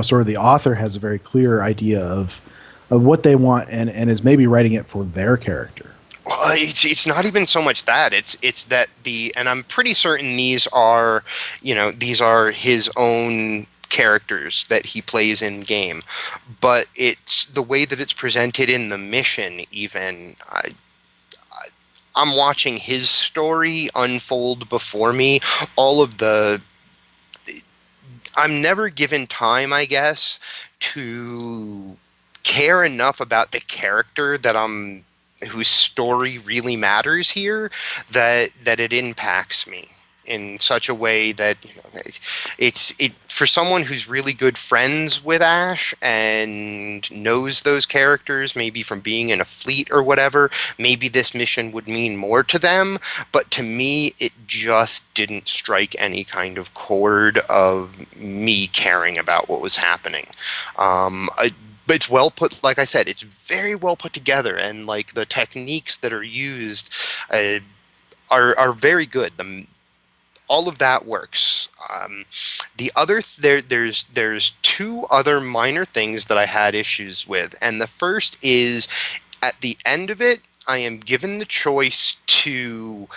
sort of the author has a very clear idea of what they want and is maybe writing it for their character. It's not even so much that it's that and I'm pretty certain these are his own characters that he plays in game, but it's the way that it's presented in the mission. Even I'm watching his story unfold before me. All of the I'm never given time, I guess, to care enough about the character whose story really matters here, that it impacts me in such a way that it for someone who's really good friends with Ash and knows those characters, maybe from being in a fleet or whatever, maybe this mission would mean more to them. But to me, it just didn't strike any kind of chord of me caring about what was happening. But it's well put, like I said, it's very well put together, and like the techniques that are used are very good. All of that works. There's two other minor things that I had issues with, and the first is at the end of it, I am given the choice to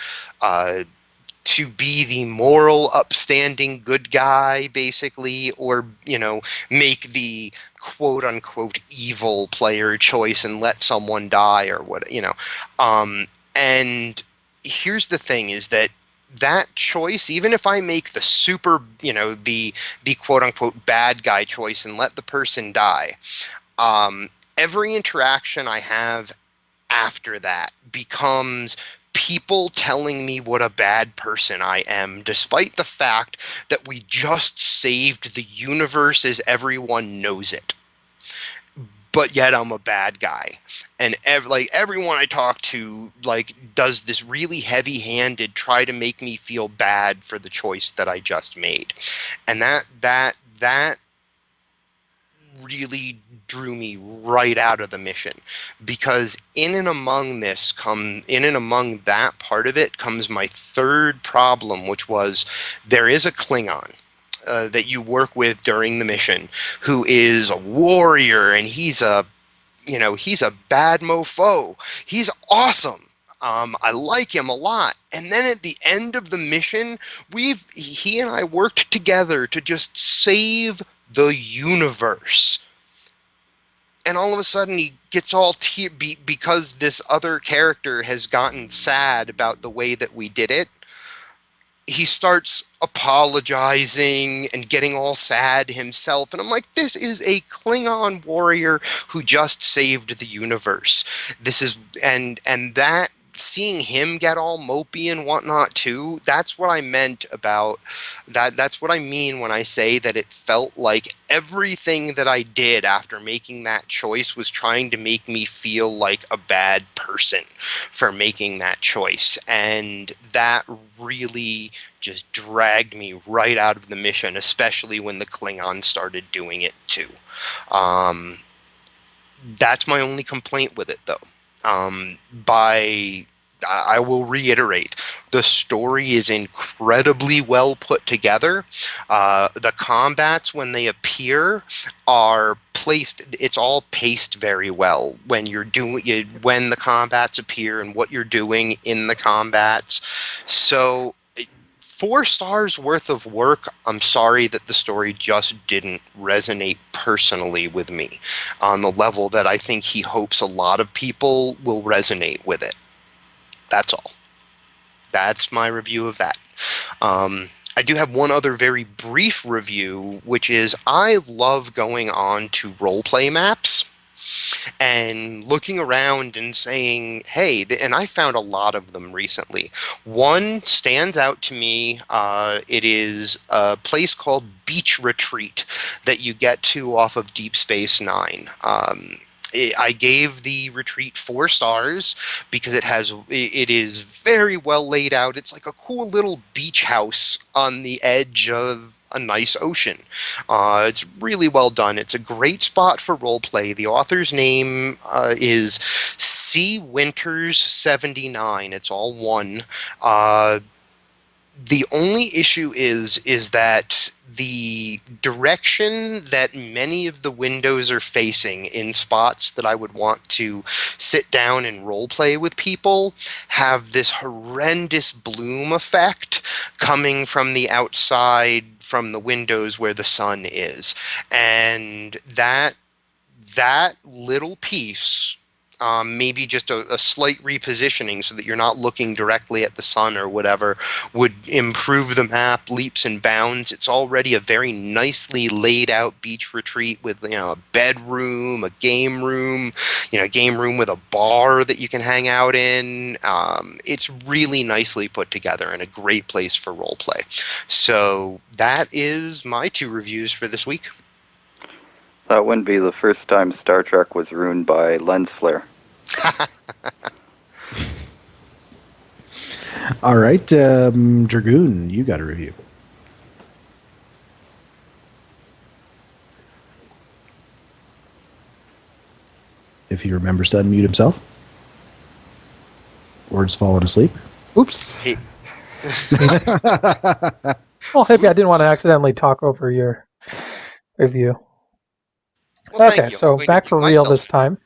be the moral, upstanding good guy, basically, or make the quote unquote evil player choice and let someone die or what. And here's the thing: is that choice, even if I make the super, the quote unquote bad guy choice and let the person die, every interaction I have after that becomes people telling me what a bad person I am, despite the fact that we just saved the universe as everyone knows it. But yet I'm a bad guy. And everyone I talk to does this really heavy-handed try to make me feel bad for the choice that I just made. And that really drew me right out of the mission, because in and among that part of it comes my third problem, which was there is a Klingon that you work with during the mission who is a warrior, and he's a bad mofo. He's awesome. I like him a lot. And then at the end of the mission, he and I worked together to just save the universe. And all of a sudden he gets all because this other character has gotten sad about the way that we did it. He starts apologizing and getting all sad himself. And I'm like, this is a Klingon warrior who just saved the universe. And that, seeing him get all mopey and whatnot too, that's what I meant about that. That's what I mean when I say that it felt like everything that I did after making that choice was trying to make me feel like a bad person for making that choice. And that really just dragged me right out of the mission, especially when the Klingons started doing it too. That's my only complaint with it, though. I will reiterate, the story is incredibly well put together. The combats, when they appear, are placed. It's all paced very well when when the combats appear and what you're doing in the combats. So 4 stars worth of work. I'm sorry that the story just didn't resonate personally with me on the level that I think he hopes a lot of people will resonate with it. That's all. That's my review of that. I do have one other very brief review, which is I love going on to roleplay maps and looking around and saying, hey, and I found a lot of them recently. One stands out to me. It is a place called Beach Retreat that you get to off of Deep Space Nine. I gave the retreat 4 stars because it is very well laid out. It's like a cool little beach house on the edge of a nice ocean. It's really well done. It's a great spot for roleplay. The author's name is C. Winters 79. It's all one. The only issue is that the direction that many of the windows are facing in spots that I would want to sit down and roleplay with people have this horrendous bloom effect coming from the outside, from the windows where the sun is. And that little piece, maybe just a slight repositioning so that you're not looking directly at the sun or whatever, would improve the map leaps and bounds. It's already a very nicely laid out beach retreat with, a bedroom, a game room, a game room with a bar that you can hang out in. It's really nicely put together and a great place for roleplay. So that is my 2 reviews for this week. That wouldn't be the first time Star Trek was ruined by lens flare. All right, Dragoon, you got a review. If he remembers to unmute himself. Or has fallen asleep. Oops. Hey. Well, Hippie, I didn't want to accidentally talk over your review. Well, Okay, so back for real this time.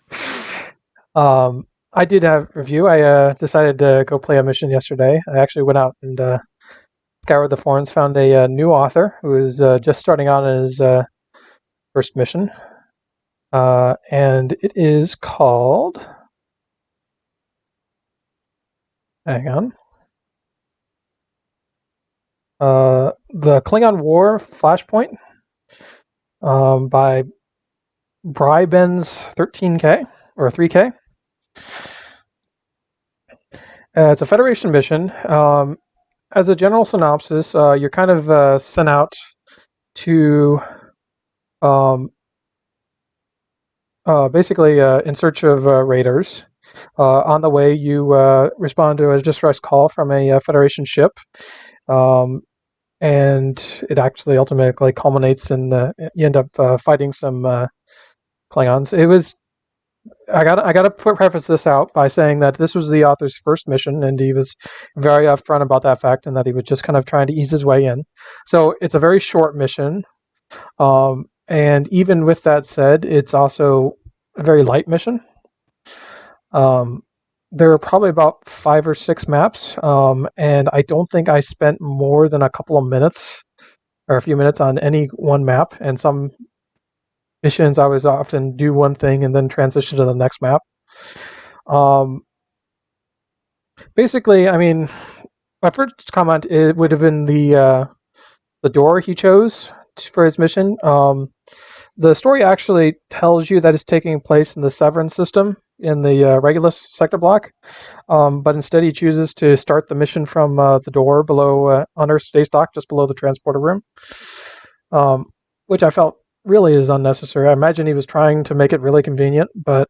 I did have a review. I decided to go play a mission yesterday. I actually went out and scoured the forums, found a new author who is just starting on his first mission. And it is called... Hang on. The Klingon War Flashpoint by Bryben's 13K or 3K. It's a Federation mission. As a general synopsis, you're kind of sent out to basically in search of raiders. On the way, you respond to a distress call from a Federation ship. And it actually ultimately culminates in you end up fighting some Klingons. It was I gotta preface this out by saying that this was the author's first mission, and he was very upfront about that fact, and that he was just kind of trying to ease his way in. So it's a very short mission, and even with that said, it's also a very light mission. There are probably about 5 or 6 maps, and I don't think I spent more than a couple of minutes or a few minutes on any one map. And some missions I was often do one thing and then transition to the next map. Basically, I mean, my first comment it would have been the door he chose for his mission. The story actually tells you that it's taking place in the Severance system in the Regulus sector block, but instead he chooses to start the mission from the door below on Earth Space Dock, just below the transporter room, which I felt really is unnecessary. I imagine he was trying to make it really convenient, but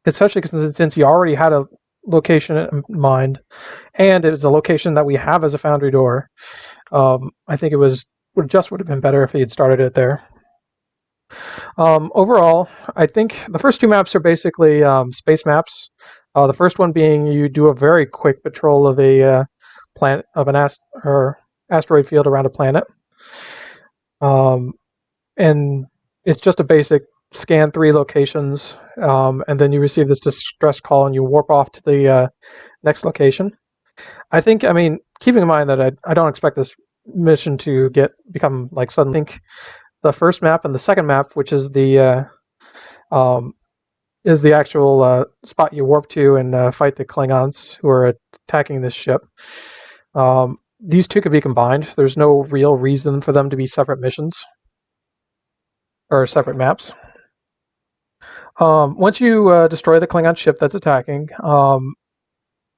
especially since he already had a location in mind, and it was a location that we have as a Foundry door. I think it would have been better if he had started it there. Overall, I think the first 2 maps are basically space maps. The first one being you do a very quick patrol of a planet of an asteroid field around a planet, and it's just a basic scan 3 locations, and then you receive this distress call and you warp off to the next location. I mean, keeping in mind that I don't expect this mission to become like sudden. I think the first map and the second map, which is the actual spot you warp to and fight the Klingons who are attacking this ship. These 2 could be combined. There's no real reason for them to be separate missions or separate maps. Once you destroy the Klingon ship that's attacking,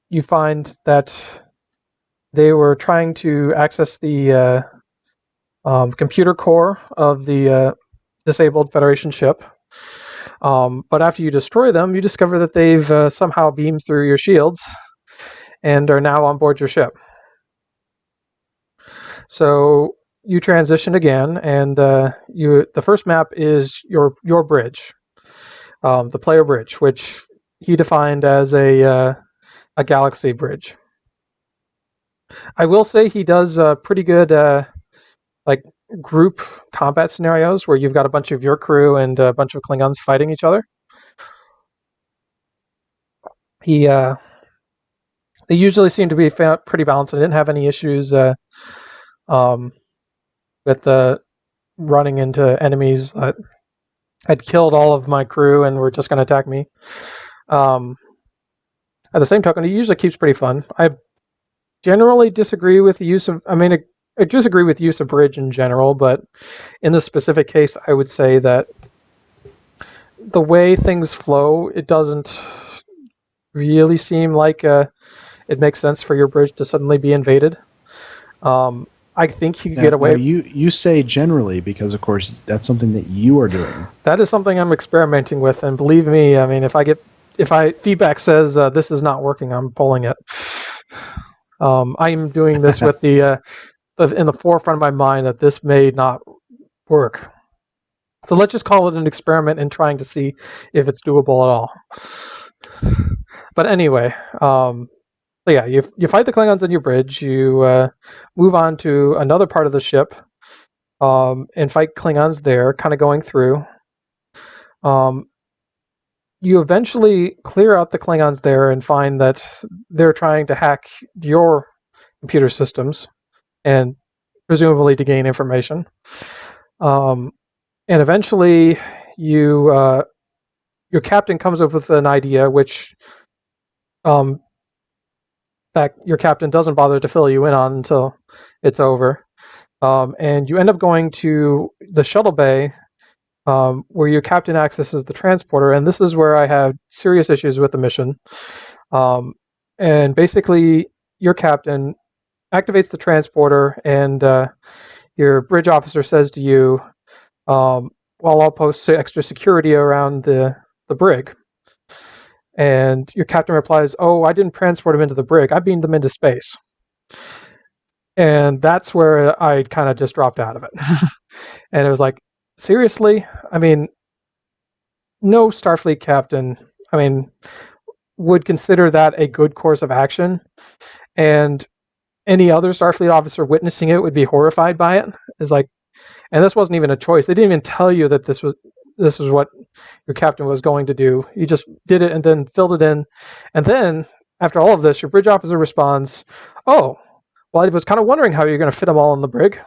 you find that they were trying to access the computer core of the disabled Federation ship. But after you destroy them, you discover that they've somehow beamed through your shields and are now on board your ship. So you transition again, and the first map is your bridge, the player bridge, which he defined as a galaxy bridge. I will say he does pretty good group combat scenarios where you've got a bunch of your crew and a bunch of Klingons fighting each other. They usually seem to be pretty balanced. I didn't have any issues with running into enemies that had killed all of my crew and were just going to attack me. At the same token, it usually keeps pretty fun. I generally disagree with the use of... I disagree with use of bridge in general, but in this specific case, I would say that the way things flow, it doesn't really seem like it makes sense for your bridge to suddenly be invaded. I think you could get away... Now you say generally because, of course, that's something that you are doing. That is something I'm experimenting with, and believe me, I mean, if feedback says this is not working, I'm pulling it. I'm doing this with the in the forefront of my mind that this may not work. So let's just call it an experiment and trying to see if it's doable at all. But anyway, so yeah, you fight the Klingons on your bridge. You move on to another part of the ship and fight Klingons there, kind of going through. You eventually clear out the Klingons there and find that they're trying to hack your computer systems and presumably to gain information. And eventually your captain comes up with an idea which that your captain doesn't bother to fill you in on until it's over. And you end up going to the shuttle bay where your captain accesses the transporter, and this is where I have serious issues with the mission. And basically, your captain activates the transporter, and your bridge officer says to you, well, I'll post extra security around the brig. And your captain replies, oh, I didn't transport them into the brig. I beamed them into space. And that's where I kind of just dropped out of it. And it was like, seriously? I mean, no Starfleet captain, would consider that a good course of action. And any other Starfleet officer witnessing it would be horrified by it. It's like, and this wasn't even a choice. They didn't even tell you that this was what your captain was going to do. You just did it and then filled it in. And then, after all of this, your bridge officer responds, oh, well, I was kind of wondering how you're going to fit them all in the brig.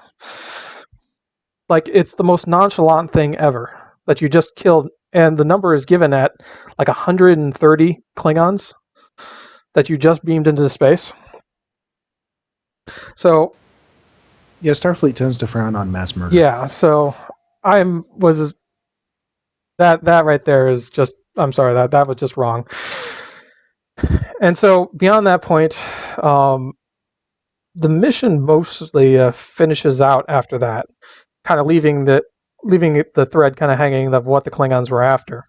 Like, it's the most nonchalant thing ever that you just killed. And the number is given at like 130 Klingons that you just beamed into space. So, yeah, Starfleet tends to frown on mass murder. Yeah, so that right there is just, I'm sorry, that was just wrong. And so beyond that point, the mission mostly finishes out after that, kind of leaving the thread kind of hanging of what the Klingons were after.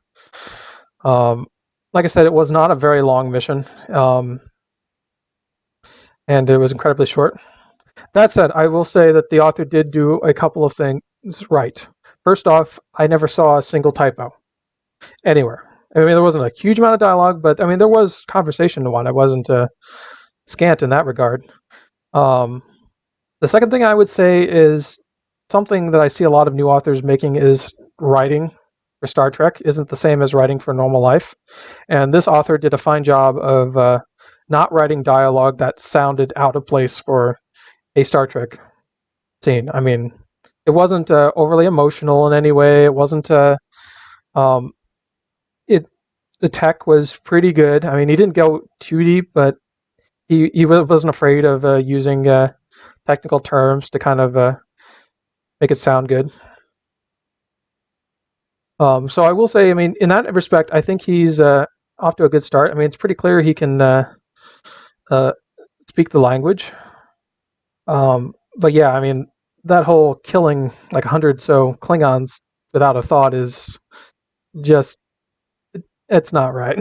Like I said, it was not a very long mission, and it was incredibly short. That said, I will say that the author did do a couple of things right. First off, I never saw a single typo anywhere. There wasn't a huge amount of dialogue, but there was conversation to one. It wasn't scant in that regard. The second thing I would say is something that I see a lot of new authors making is writing for Star Trek isn't the same as writing for normal life. And this author did a fine job of not writing dialogue that sounded out of place for a Star Trek scene. It wasn't overly emotional in any way. It wasn't. The tech was pretty good. He didn't go too deep, but he wasn't afraid of using technical terms to kind of make it sound good. So I will say, in that respect, I think he's off to a good start. It's pretty clear he can speak the language. But yeah, that whole killing like 100 so Klingons without a thought is just, it's not right.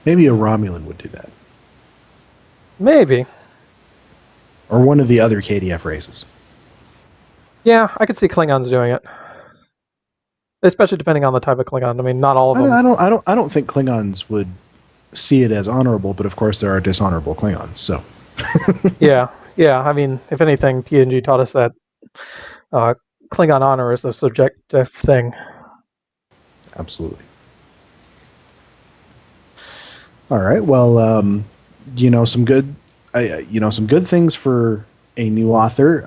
Maybe a Romulan would do that. Maybe. Or one of the other KDF races. Yeah, I could see Klingons doing it. Especially depending on the type of Klingon. Not all of them. I don't think Klingons would see it as honorable, but of course there are dishonorable Klingons, so. Yeah. I mean, if anything, TNG taught us that Klingon honor is a subjective thing. Absolutely. All right. Well, some good, some good things for a new author,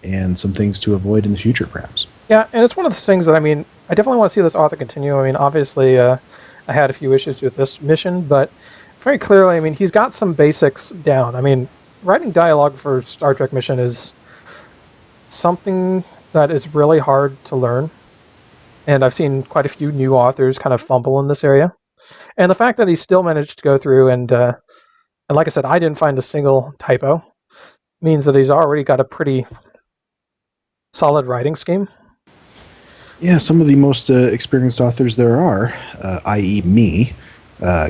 and some things to avoid in the future, perhaps. Yeah, and it's one of those things that, I mean, I definitely want to see this author continue. I mean, obviously, I had a few issues with this mission, but very clearly, I mean, he's got some basics down. I mean, writing dialogue for Star Trek mission is something that is really hard to learn, and I've seen quite a few new authors kind of fumble in this area. And the fact that he still managed to go through and like I said, I didn't find a single typo, means that he's already got a pretty solid writing scheme. Yeah, some of the most experienced authors there are, i.e., me,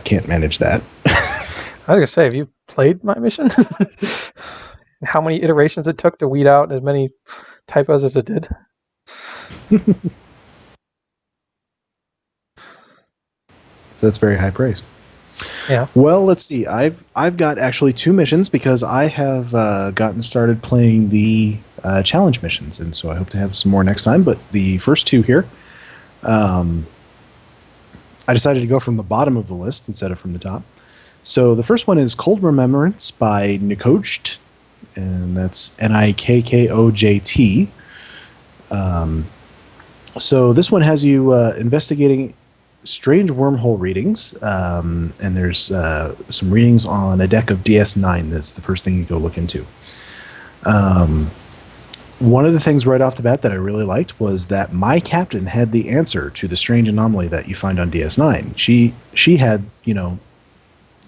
can't manage that. I was gonna say, have you played my mission? How many iterations it took to weed out as many typos as it did? So that's very high praise. Yeah. Well, let's see. I've got actually 2 missions because I have gotten started playing the challenge missions, and so I hope to have some more next time. But the first 2 here, I decided to go from the bottom of the list instead of from the top. So the first one is Cold Remembrance by Nikkojt, and that's Nikkojt. So this one has you investigating strange wormhole readings, and there's some readings on a deck of DS9. That's the first thing you go look into. One of the things right off the bat that I really liked was that my captain had the answer to the strange anomaly that you find on DS9. She had,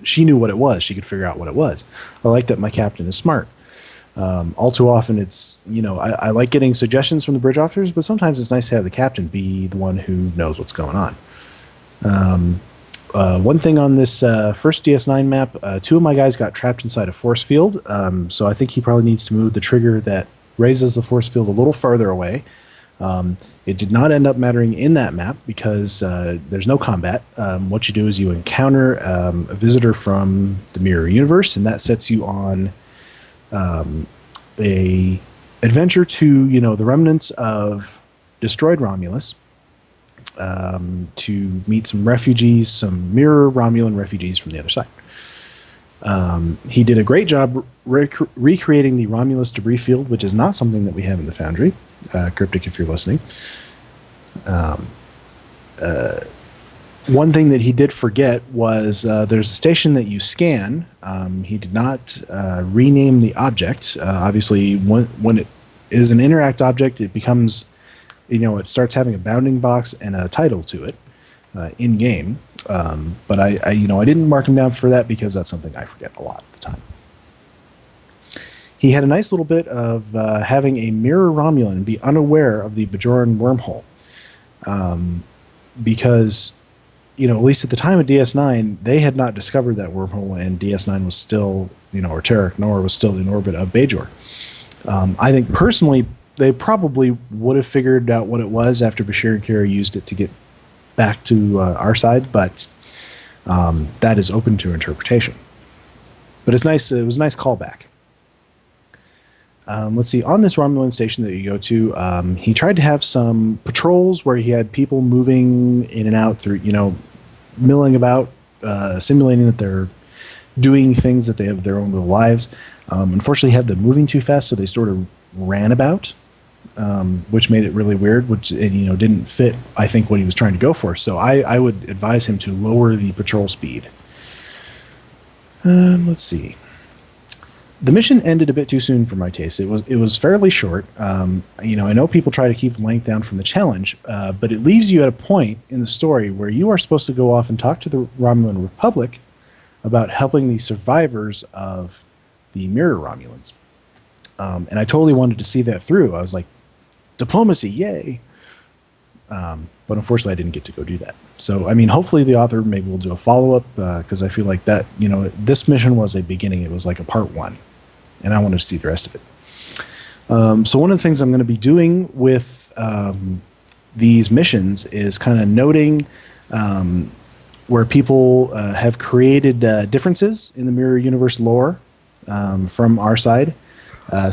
she knew what it was. She could figure out what it was. I like that my captain is smart. All too often it's, I like getting suggestions from the bridge officers, but sometimes it's nice to have the captain be the one who knows what's going on. One thing on this first DS9 map, 2 of my guys got trapped inside a force field, so I think he probably needs to move the trigger that raises the force field a little farther away. It did not end up mattering in that map because there's no combat. What you do is you encounter a visitor from the mirror universe, and that sets you on a adventure to the remnants of destroyed Romulus, to meet some refugees, some mirror Romulan refugees from the other side. He did a great job recreating the Romulus debris field, which is not something that we have in the Foundry. Cryptic, if you're listening. One thing that he did forget was there's a station that you scan. He did not rename the object. Obviously, when it is an interact object, it becomes, it starts having a bounding box and a title to it in game. But I didn't mark him down for that because that's something I forget a lot of the time. He had a nice little bit of having a mirror Romulan be unaware of the Bajoran wormhole, because at least at the time of DS9, they had not discovered that wormhole, and DS9 was still, or Terek Nor was still in orbit of Bajor. I think personally, they probably would have figured out what it was after Bashir and Kira used it to get back to our side, but that is open to interpretation. But it's nice. It was a nice callback. Let's see. On this Romulan station that you go to, he tried to have some patrols where he had people moving in and out through, milling about, simulating that they're doing things that they have their own little lives. Unfortunately, he had them moving too fast, so they sort of ran about, which made it really weird, which didn't fit, I think, what he was trying to go for. So I would advise him to lower the patrol speed. Let's see. The mission ended a bit too soon for my taste. It was fairly short. I know people try to keep length down from the challenge, but it leaves you at a point in the story where you are supposed to go off and talk to the Romulan Republic about helping the survivors of the Mirror Romulans. And I totally wanted to see that through. I was like, diplomacy, yay! But unfortunately, I didn't get to go do that. So, hopefully the author maybe will do a follow-up, because I feel like that, this mission was a beginning. It was like a part 1, and I wanted to see the rest of it. So one of the things I'm going to be doing with these missions is kind of noting where people have created differences in the mirror universe lore from our side. I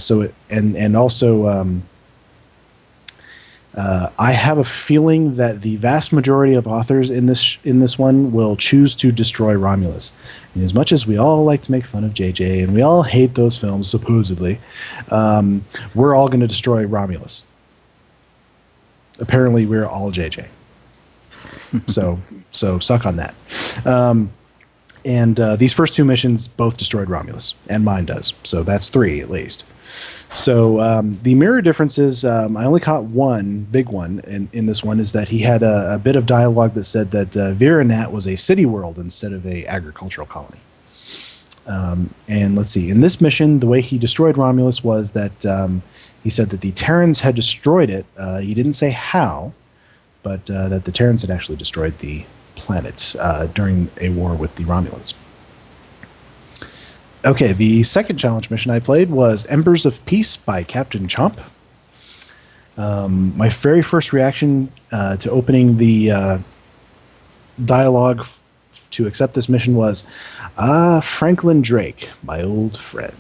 have a feeling that the vast majority of authors in this one will choose to destroy Romulus. And as much as we all like to make fun of JJ and we all hate those films supposedly, we're all going to destroy Romulus. Apparently, we're all JJ. So suck on that. These first two missions both destroyed Romulus, and mine does. So that's 3 at least. So the mirror differences, I only caught one big one in this one, is that he had a bit of dialogue that said that Virenat was a city world instead of a agricultural colony. And let's see, in this mission, the way he destroyed Romulus was that he said that the Terrans had destroyed it. He didn't say how, but that the Terrans had actually destroyed the planet during a war with the Romulans. Okay, the second challenge mission I played was Embers of Peace by captainchomp. My very first reaction to opening the dialogue to accept this mission was, Franklin Drake, my old friend.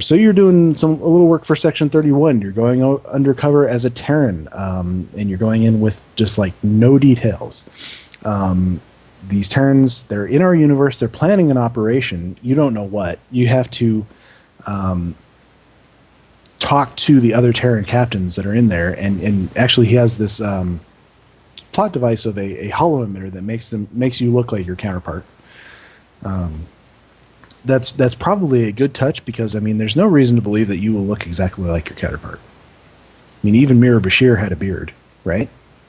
So you're doing a little work for Section 31. You're going undercover as a Terran, and you're going in with just like no details. These Terrans, they're in our universe. They're planning an operation. You don't know what. You have to talk to the other Terran captains that are in there. And actually, he has this plot device of a holo emitter that makes you look like your counterpart. That's probably a good touch because, I mean, there's no reason to believe that you will look exactly like your counterpart. I mean, even Mira Bashir had a beard, right?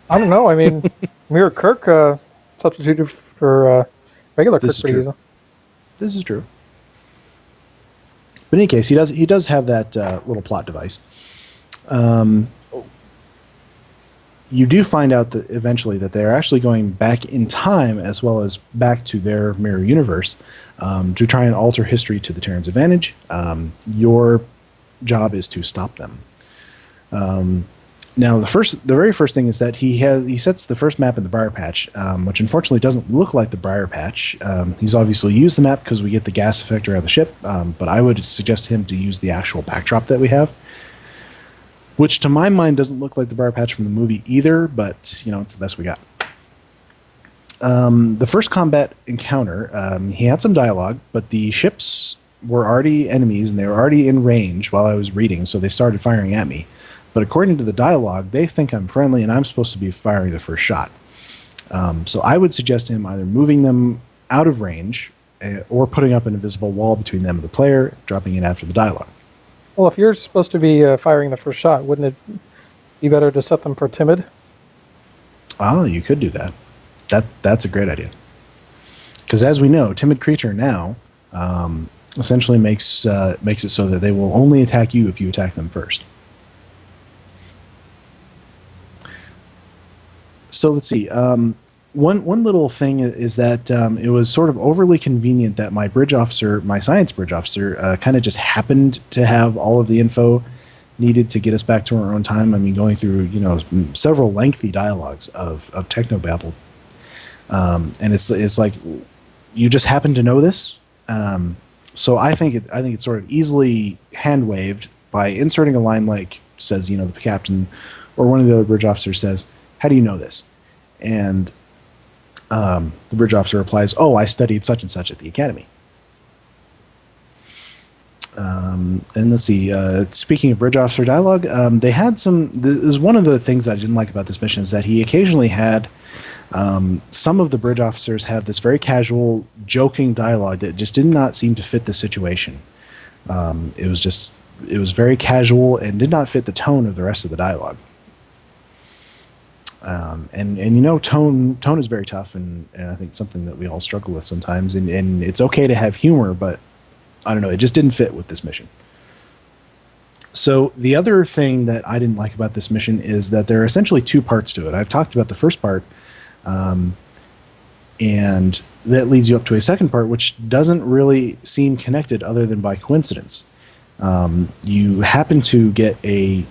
I don't know. I mean, Mira Kirk substituted for regular Kirk pretty easily. This is true. But in any case, he does have that little plot device. You do find out that eventually that they're actually going back in time as well as back to their mirror universe to try and alter history to the Terrans' advantage. Your job is to stop them. Now, the very first thing is that he sets the first map in the Briar Patch, which unfortunately doesn't look like the Briar Patch. He's obviously used the map because we get the gas effect around the ship, but I would suggest him to use the actual backdrop that we have, which to my mind doesn't look like the Briar Patch from the movie either, but it's the best we got. The first combat encounter, he had some dialogue, but the ships were already enemies and they were already in range while I was reading, so they started firing at me. But according to the dialogue, they think I'm friendly and I'm supposed to be firing the first shot. So I would suggest him either moving them out of range or putting up an invisible wall between them and the player, dropping it after the dialogue. Well, if you're supposed to be firing the first shot, wouldn't it be better to set them for timid? Oh, you could do that. That's a great idea. Because as we know, timid creature now essentially makes it so that they will only attack you if you attack them first. So let's see. One little thing is that it was sort of overly convenient that my science bridge officer, kind of just happened to have all of the info needed to get us back to our own time. I mean, going through several lengthy dialogues of technobabble, and it's like you just happen to know this. So I think it's sort of easily hand waved by inserting a line like says the captain or one of the other bridge officers says, "How do you know this?" And the bridge officer replies, "Oh, I studied such and such at the academy." And let's see. Speaking of bridge officer dialogue, they had some. This is one of the things that I didn't like about this mission is that he occasionally had some of the bridge officers have this very casual, joking dialogue that just did not seem to fit the situation. It was very casual and did not fit the tone of the rest of the dialogue. Tone is very tough, and I think something that we all struggle with sometimes. And it's okay to have humor, but I don't know, it just didn't fit with this mission. So the other thing that I didn't like about this mission is that there are essentially two parts to it. I've talked about the first part, and that leads you up to a second part, which doesn't really seem connected other than by coincidence. You happen to get a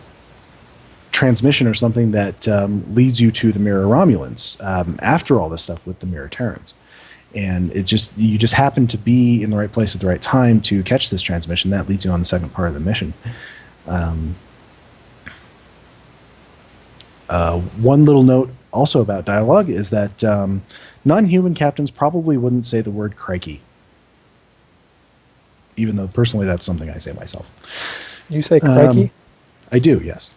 transmission or something that leads you to the Mirror Romulans after all this stuff with the Mirror Terrans. And you just happen to be in the right place at the right time to catch this transmission. That leads you on the second part of the mission. One little note also about dialogue is that non-human captains probably wouldn't say the word crikey. Even though personally that's something I say myself. You say crikey? I do, yes.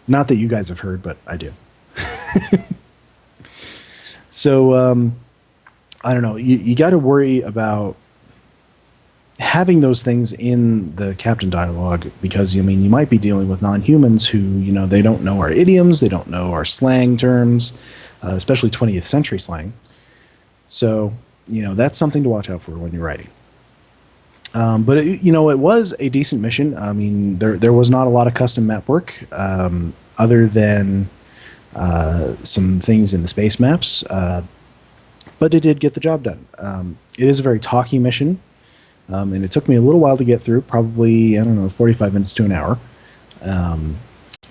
Not that you guys have heard, but I do. So, I don't know. You got to worry about having those things in the captain dialogue because, you might be dealing with non-humans who, they don't know our idioms, they don't know our slang terms, especially 20th century slang. So, that's something to watch out for when you're writing. But it was a decent mission. I mean, there was not a lot of custom map work, other than some things in the space maps, but it did get the job done. It is a very talky mission, and it took me a little while to get through, probably 45 minutes to an hour.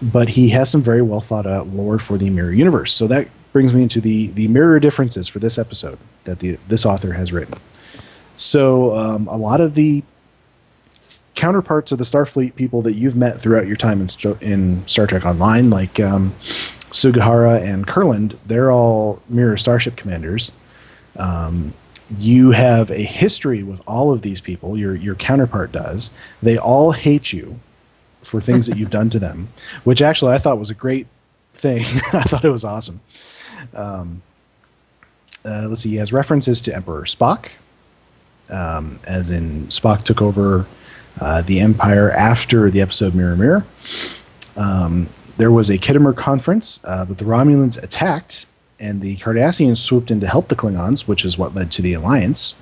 But he has some very well thought out lore for the Mirror universe. So that brings me into the mirror differences for this episode that this author has written. So a lot of the counterparts of the Starfleet people that you've met throughout your time in Star Trek Online, like Sugihara and Kurland, they're all Mirror Starship commanders. You have a history with all of these people. Your counterpart does. They all hate you for things that you've done to them, which actually I thought was a great thing. I thought it was awesome. Let's see. He has references to Emperor Spock. As in Spock took over the Empire after the episode Mirror Mirror. There was a Khitomer conference, but the Romulans attacked, and the Cardassians swooped in to help the Klingons, which is what led to the Alliance.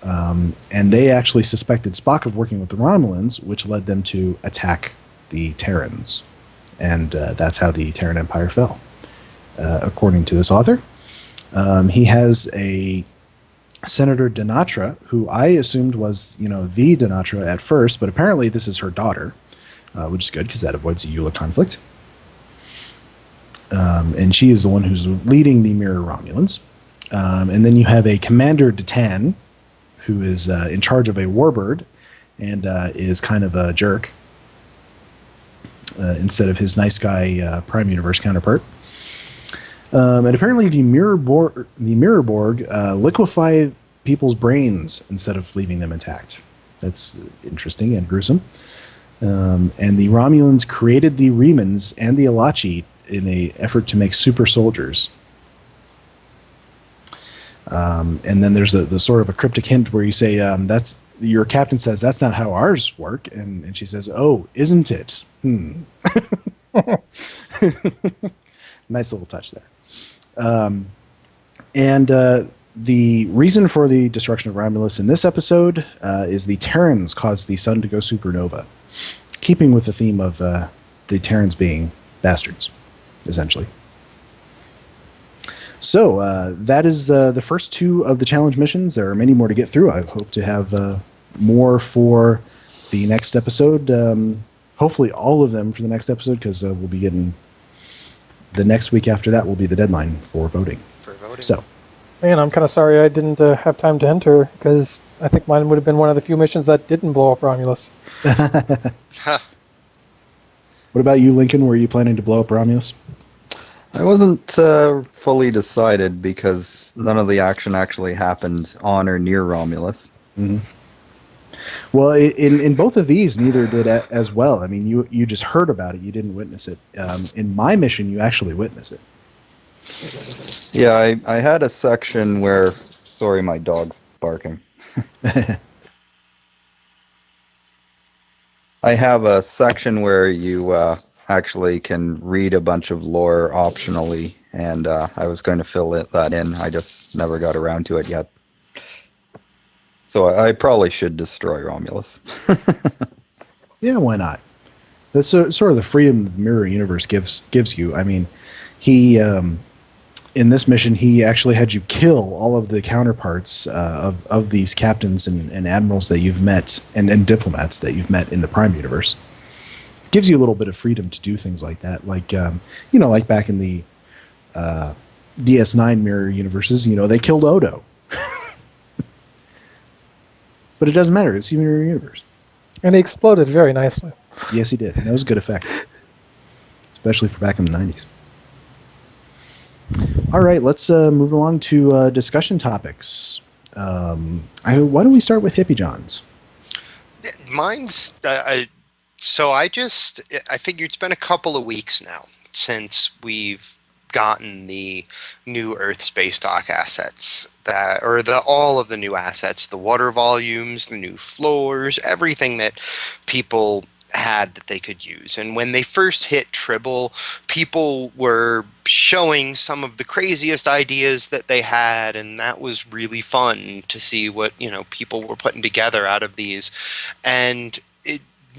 And they actually suspected Spock of working with the Romulans, which led them to attack the Terrans. And that's how the Terran Empire fell, according to this author. He has a Senator Dinatra, who I assumed was, the Dinatra at first, but apparently this is her daughter, which is good because that avoids a EULA conflict. And she is the one who's leading the Mirror Romulans. And then you have a Commander Detan, who is in charge of a warbird and is kind of a jerk instead of his nice guy Prime Universe counterpart. And apparently the Mirror Borg liquefy people's brains instead of leaving them intact. That's interesting and gruesome. And the Romulans created the Remans and the Alachi in an effort to make super soldiers. And then there's the sort of a cryptic hint where you say, that's your captain says, that's not how ours work. And she says, oh, isn't it? Nice little touch there. And the reason for the destruction of Romulus in this episode is the Terrans caused the sun to go supernova, keeping with the theme of the Terrans being bastards, essentially. So that is the first two of the challenge missions. There are many more to get through. I hope to have more for the next episode. Hopefully all of them for the next episode, because we'll be getting... The next week after that will be the deadline for voting. So, man, I'm kind of sorry I didn't have time to enter, because I think mine would have been one of the few missions that didn't blow up Romulus. What about you, Lincoln? Were you planning to blow up Romulus? I wasn't fully decided because none of the action actually happened on or near Romulus. Mm-hmm. Well, in both of these, neither did as well. I mean, you just heard about it. You didn't witness it. In my mission, you actually witness it. Yeah, I had a section where... Sorry, my dog's barking. I have a section where you actually can read a bunch of lore optionally, and I was going to fill that in. I just never got around to it yet. So I probably should destroy Romulus. Yeah, why not? That's sort of the freedom the Mirror Universe gives you. I mean, he in this mission he actually had you kill all of the counterparts of these captains and admirals that you've met and diplomats that you've met in the Prime Universe. gives you a little bit of freedom to do things like that. Like, like back in the DS9 mirror universes, they killed Odo. But it doesn't matter. It's a mirror universe. And he exploded very nicely. Yes, he did. That was a good effect. Especially for back in the 90s. All right, let's move along to discussion topics. Why don't we start with Hippiejohn's? Mine's so I figured it's been a couple of weeks now since we've gotten the new Earth space dock assets, all of the new assets, the water volumes, the new floors, everything that people had that they could use. And when they first hit Tribble, people were showing some of the craziest ideas that they had, and that was really fun to see what people were putting together out of these. And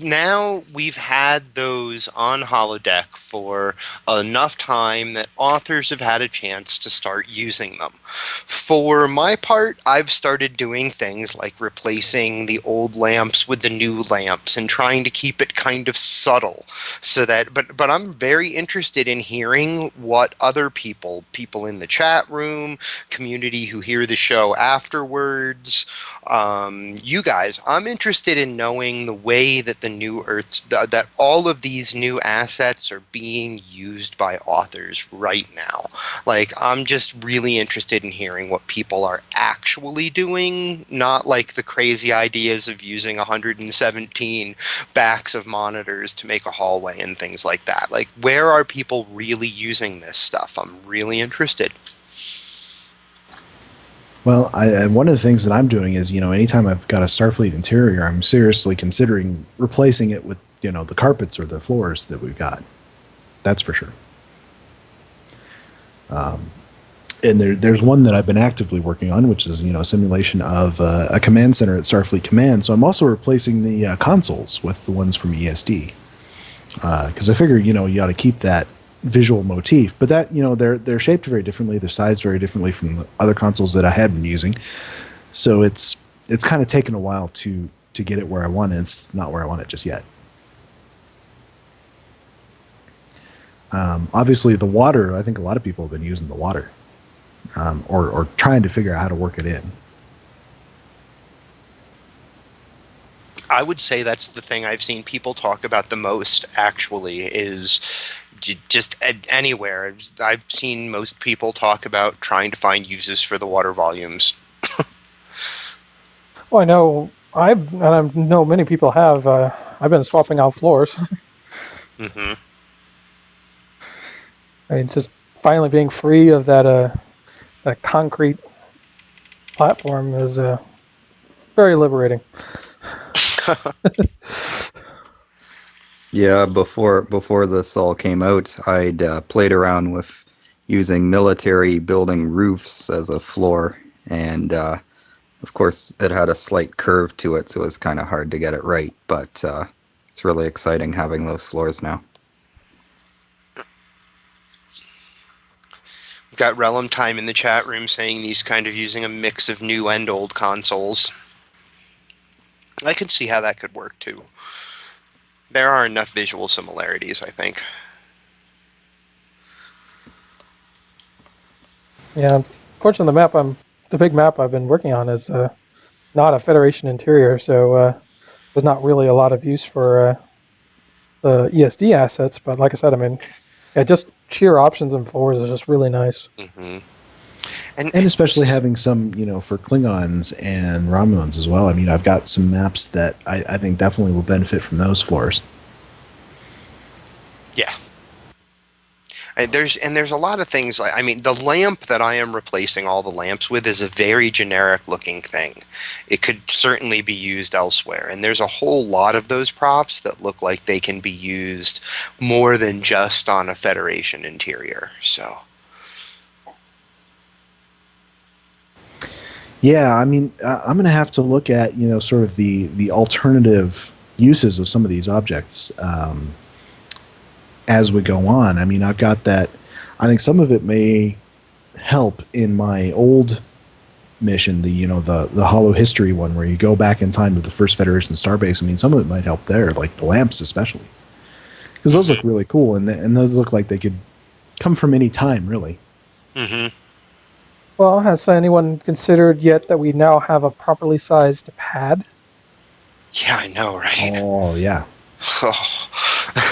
now we've had those on holodeck for enough time that authors have had a chance to start using them. For my part, I've started doing things like replacing the old lamps with the new lamps and trying to keep it kind of subtle, so that but I'm very interested in hearing what other people in the chat room, community who hear the show afterwards, you guys, I'm interested in knowing the way that the new Earths, that all of these new assets are being used by authors right now. Like, I'm just really interested in hearing what people are actually doing, not like the crazy ideas of using 117 backs of monitors to make a hallway and things like that. Like, where are people really using this stuff? I'm really interested. Well, one of the things that I'm doing is, anytime I've got a Starfleet interior, I'm seriously considering replacing it with, the carpets or the floors that we've got. That's for sure. And there's one that I've been actively working on, which is, a simulation of a command center at Starfleet Command. So I'm also replacing the consoles with the ones from ESD. Because I figure, you ought to keep that visual motif, but that they're shaped very differently, they're sized very differently from the other consoles that I had been using, so it's kind of taken a while to get it where I want it. It's not where I want it just yet. Obviously the water, I think a lot of people have been using the water, or trying to figure out how to work it in. I would say that's the thing I've seen people talk about the most, actually, is just anywhere. I've seen most people talk about trying to find uses for the water volumes. Well, I know I know many people have. I've been swapping out floors. Mm-hmm. I mean, just finally being free of that concrete platform is very liberating. Yeah, before this all came out, I'd played around with using military building roofs as a floor, and of course it had a slight curve to it, so it was kind of hard to get it right, but it's really exciting having those floors now. We've got Relum Time in the chat room saying he's kind of using a mix of new and old consoles. I can see how that could work too. There are enough visual similarities, I think. Yeah, fortunately, the big map I've been working on is not a Federation interior, so there's not really a lot of use for the ESD assets. But like I said, I mean, yeah, just sheer options and floors is just really nice. Mm-hmm. And especially having some, for Klingons and Romulans as well. I mean, I've got some maps that I think definitely will benefit from those floors. Yeah. There's a lot of things. I mean, the lamp that I am replacing all the lamps with is a very generic looking thing. It could certainly be used elsewhere. And there's a whole lot of those props that look like they can be used more than just on a Federation interior. So... Yeah, I mean, I'm going to have to look at, sort of the alternative uses of some of these objects as we go on. I mean, I've got that. I think some of it may help in my old mission, the Hollow History one, where you go back in time to the first Federation starbase. I mean, some of it might help there, like the lamps especially. because those look really cool, and those look like they could come from any time, really. Mm-hmm. Well, has anyone considered yet that we now have a properly sized pad? Yeah, I know, right? Oh yeah, Oh.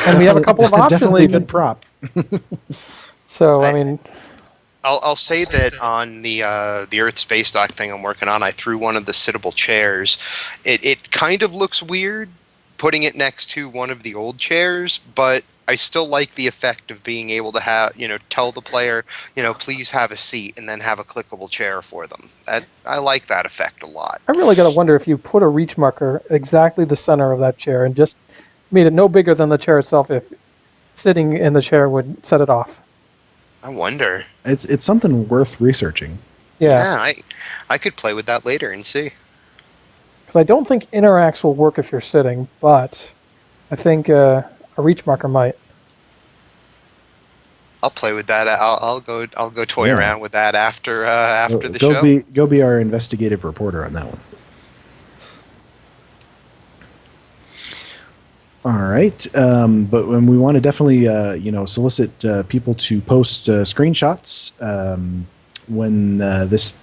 And we have a couple of options. Definitely a even. good prop. So, I mean, I'll say that on the Earth space dock thing I'm working on, I threw one of the sittable chairs. It kind of looks weird putting it next to one of the old chairs, but I still like the effect of being able to have, tell the player, please have a seat, and then have a clickable chair for them. I like that effect a lot. I really got to wonder if you put a reach marker exactly the center of that chair and just made it no bigger than the chair itself, if sitting in the chair would set it off. I wonder. It's something worth researching. Yeah, I could play with that later and see. because I don't think Interax will work if you're sitting, but I think a reach marker might. I'll play with that. I'll go toy around with that after the show. Go be our investigative reporter on that one. All right, but when we want to definitely solicit people to post screenshots when this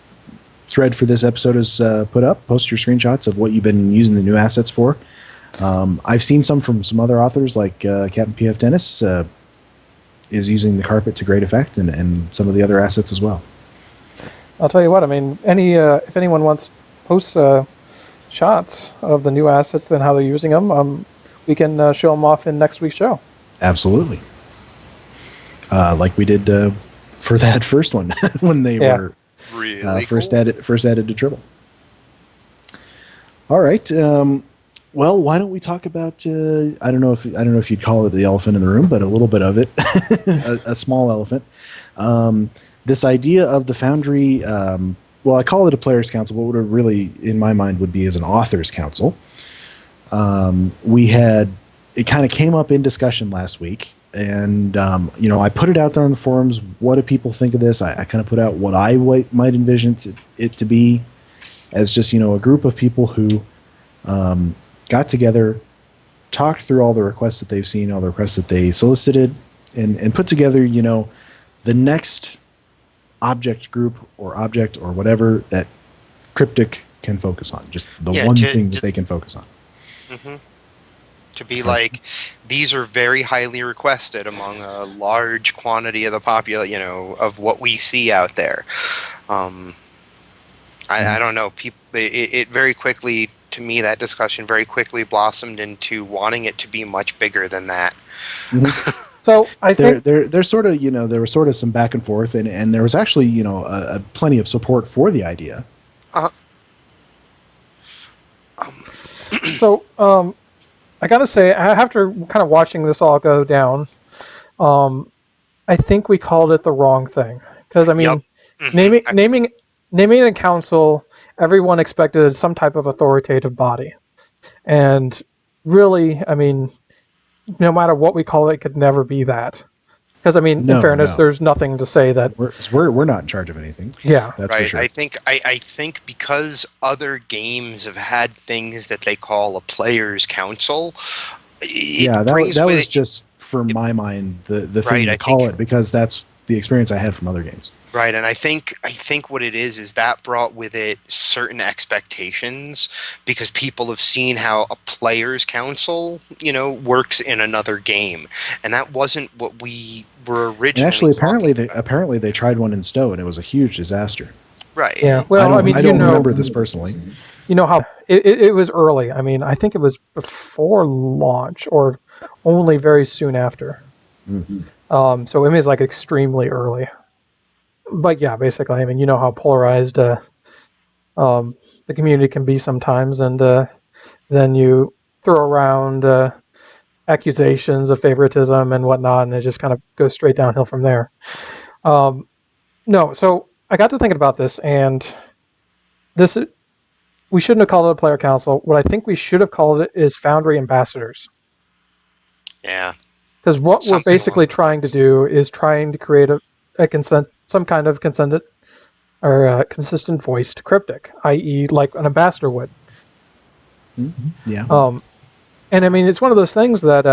thread for this episode is put up. Post your screenshots of what you've been using the new assets for. I've seen some from some other authors, like Captain P.F. Dennis is using the carpet to great effect, and some of the other assets as well. I'll tell you what. I mean, if anyone wants post shots of the new assets and how they're using them, we can show them off in next week's show. Absolutely. Like we did for that first one when they were really first cool. added to Tribble. All right. Well, why don't we talk about? I don't know if you'd call it the elephant in the room, but a little bit of it, a small elephant. This idea of the Foundry. Well, I call it a players' council, but what it really, in my mind, would be as an authors' council. It kind of came up in discussion last week, and I put it out there on the forums. What do people think of this? I kind of put out what I might envision it to be, as just a group of people who got together, talked through all the requests that they've seen, all the requests that they solicited, and put together the next object group or object or whatever that Cryptic can focus on. Just the one thing that they can focus on. Mm-hmm. To be like, these are very highly requested among a large quantity of the of what we see out there. I don't know. People, it very quickly, to me, that discussion very quickly blossomed into wanting it to be much bigger than that. Mm-hmm. So I think there's sort of there was sort of some back and forth, and there was actually plenty of support for the idea. So I gotta say, after kind of watching this all go down, I think we called it the wrong thing, because I mean, naming a council, everyone expected some type of authoritative body, and really, I mean, no matter what we call it could never be that. Because I mean, in fairness, there's nothing to say that we're not in charge of anything. Yeah, that's right. For sure. I think because other games have had things that they call a players' council. That was just for my mind the thing to call it, because that's the experience I had from other games. Right, and I think what it is that brought with it certain expectations, because people have seen how a players' council, works in another game, and that wasn't what we were originally. And actually, apparently they tried one in Stowe, and it was a huge disaster. Right. Yeah. Well, I don't remember this personally. You know how it was early. I mean, I think it was before launch or only very soon after. Mm-hmm. So it was like extremely early. But yeah, basically, I mean, you know how polarized the community can be sometimes, and then you throw around accusations of favoritism and whatnot, and it just kind of goes straight downhill from there. No, so I got to thinking about this, and we shouldn't have called it a player council. What I think we should have called it is Foundry ambassadors. Yeah. Because what we're basically trying to do is trying to create some kind of consistent voice to Cryptic, i.e., like an ambassador would. Mm-hmm. Yeah. And I mean, it's one of those things that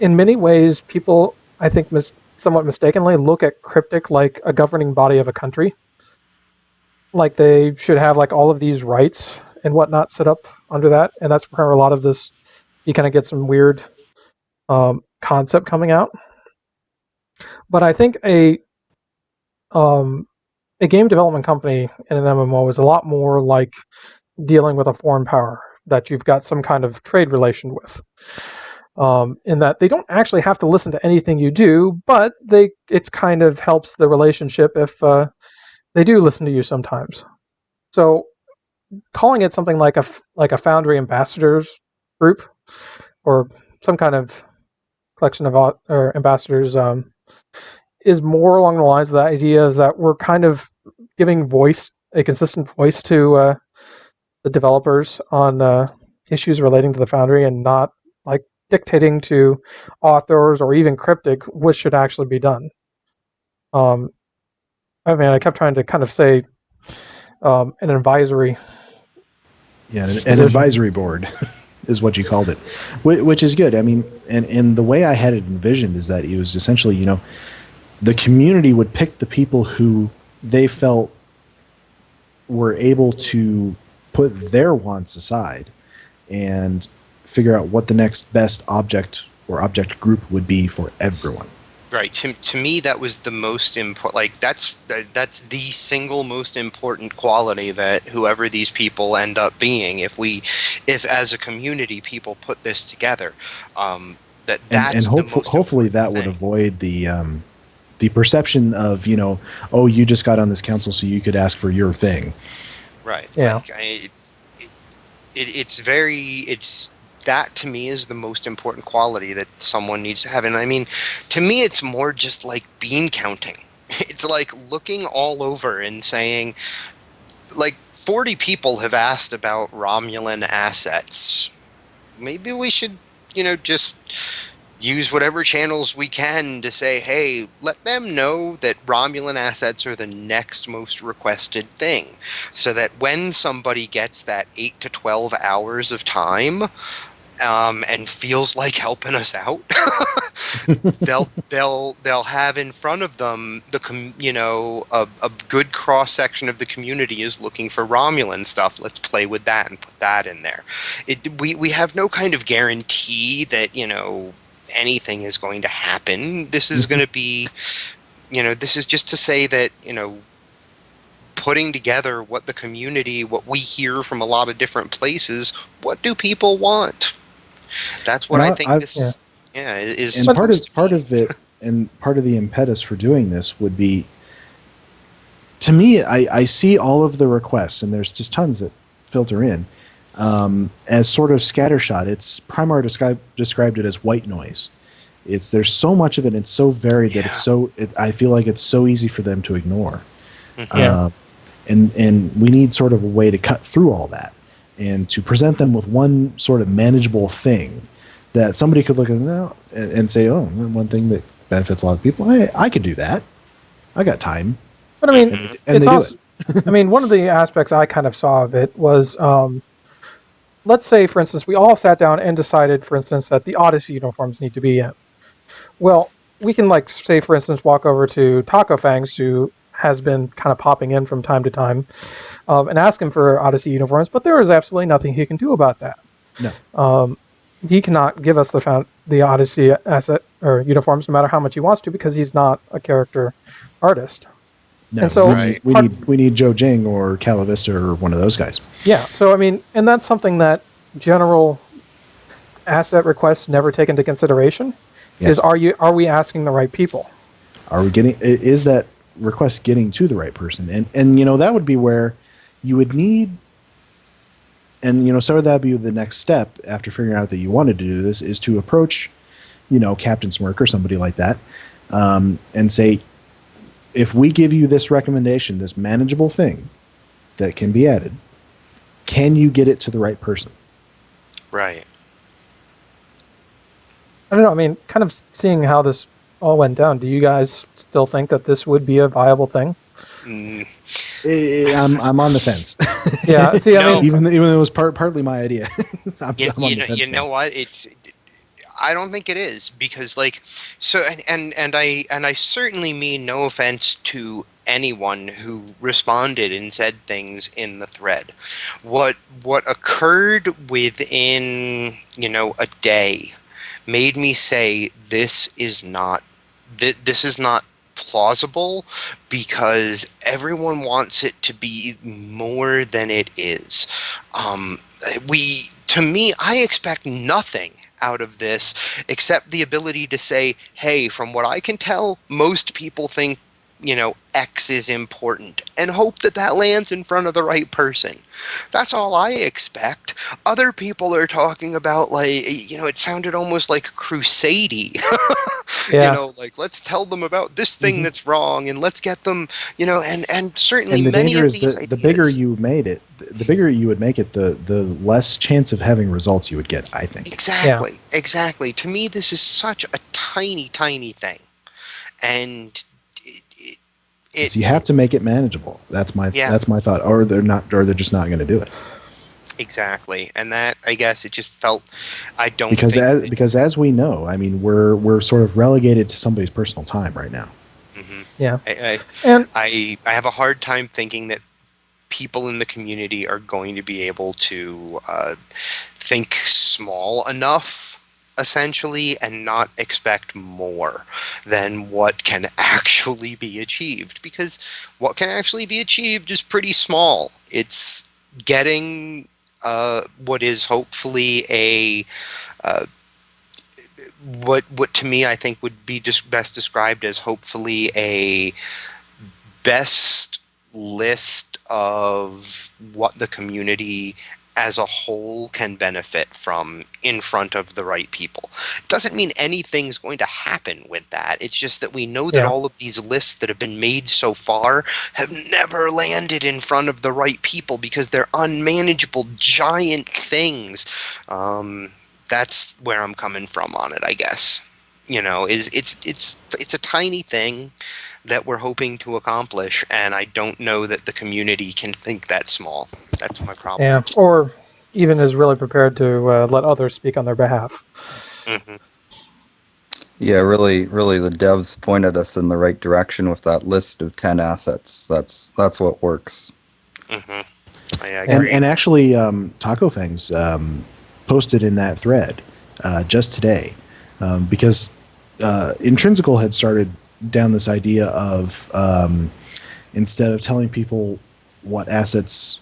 In many ways, people, I think, somewhat mistakenly look at cryptic like a governing body of a country. Like they should have like all of these rights and whatnot set up under that, and that's where a lot of this, you kind of get some weird concept coming out. But I think a game development company in an MMO is a lot more like dealing with a foreign power that you've got some kind of trade relation with. In that they don't actually have to listen to anything you do, but it kind of helps the relationship if they do listen to you sometimes. So calling it something like a Foundry ambassadors group or some kind of collection of or ambassadors is more along the lines of the idea is that we're kind of giving a consistent voice to the developers on issues relating to the Foundry and not like dictating to authors or even Cryptic what should actually be done. I mean, I kept trying to kind of say an advisory. Yeah, an advisory board is what you called it, which is good. I mean, and the way I had it envisioned is that it was essentially, the community would pick the people who they felt were able to put their wants aside and figure out what the next best object or object group would be for everyone. Right. To me, that was the most important. Like that's the single most important quality that whoever these people end up being, if as a community people put this together, that's hopefully that would avoid the perception of oh, you just got on this council so you could ask for your thing. Right. Yeah. Like, it's that to me is the most important quality that someone needs to have. And I mean, to me, it's more just like bean counting. It's like looking all over and saying, like, 40 people have asked about Romulan assets. Maybe we should, just use whatever channels we can to say, hey, let them know that Romulan assets are the next most requested thing. So that when somebody gets that 8 to 12 hours of time, and feels like helping us out, they'll have in front of them a good cross section of the community is looking for Romulan stuff. Let's play with that and put that in there. We have no kind of guarantee that anything is going to happen. This is going to be, this is just to say that putting together what we hear from a lot of different places. What do people want? That's what I think is. And part of it, and part of the impetus for doing this would be, to me, I see all of the requests, and there's just tons that filter in, as sort of scattershot. It's Primar described it as white noise. There's so much of it, and it's so varied that I feel like it's so easy for them to ignore. Yeah. And we need sort of a way to cut through all that and to present them with one sort of manageable thing that somebody could look at and say, oh, one thing that benefits a lot of people. I could do that. I got time. But I mean, and it's they also, do it. I mean, one of the aspects I kind of saw of it was, let's say, for instance, we all sat down and decided, for instance, that the Odyssey uniforms need to be in. Well, we can, like, say, for instance, walk over to Taco Fangs, who has been kind of popping in from time to time, and ask him for Odyssey uniforms, but there is absolutely nothing he can do about that. No. He cannot give us the Odyssey asset or uniforms no matter how much he wants to, because he's not a character artist. No, and so we need Joe Jing or Calavista or one of those guys. Yeah, so I mean, and that's something that general asset requests never take into consideration. Yes. Is are we asking the right people? Is that request getting to the right person? And that would be where you would need, and so that would be the next step after figuring out that you wanted to do this, is to approach Captain Smirk or somebody like that, and say, if we give you this recommendation, this manageable thing that can be added, can you get it to the right person? Right. I don't know. I mean, kind of seeing how this all went down, do you guys still think that this would be a viable thing? I'm on the fence. Yeah. See, I mean, even though it was partly my idea, I'm on the fence you know what? I don't think it is, because like, so and I certainly mean no offense to anyone who responded and said things in the thread. What occurred within, a day made me say this is not plausible, because everyone wants it to be more than it is. To me, I expect nothing out of this except the ability to say, hey, from what I can tell, most people think, X is important, and hope that lands in front of the right person. That's all I expect. Other people are talking about, like, it sounded almost like crusade-y. Yeah. Like, let's tell them about this thing that's wrong, and let's get them, and certainly And the many danger of is these the bigger ideas. you made it, the bigger you would make it, the less chance of having results you would get, I think. Exactly. To me, this is such a tiny, tiny thing, and So you have to make it manageable. That's my thought. Or they're just not going to do it. Exactly, and that, I guess, it just felt. I don't because think because as we know, I mean, we're sort of relegated to somebody's personal time right now. Yeah. And I have a hard time thinking that people in the community are going to be able to think small enough, essentially, and not expect more than what can actually be achieved, because what can actually be achieved is pretty small. It's getting what is hopefully a what to me I think would be just best described as hopefully a best list of what the community as a whole can benefit from in front of the right people. It doesn't mean anything's going to happen with that. It's just that we know that all of these lists that have been made so far have never landed in front of the right people because they're unmanageable giant things. That's where I'm coming from on it, I guess. It's a tiny thing that we're hoping to accomplish, and I don't know that the community can think that small. That's my problem. Yeah, or even is really prepared to let others speak on their behalf. Mm-hmm. Yeah, really, the devs pointed us in the right direction with that list of 10 assets. That's what works. Mm-hmm. I agree. And actually, Taco Fangs posted in that thread just today, because Intrinsical had started down this idea of instead of telling people what assets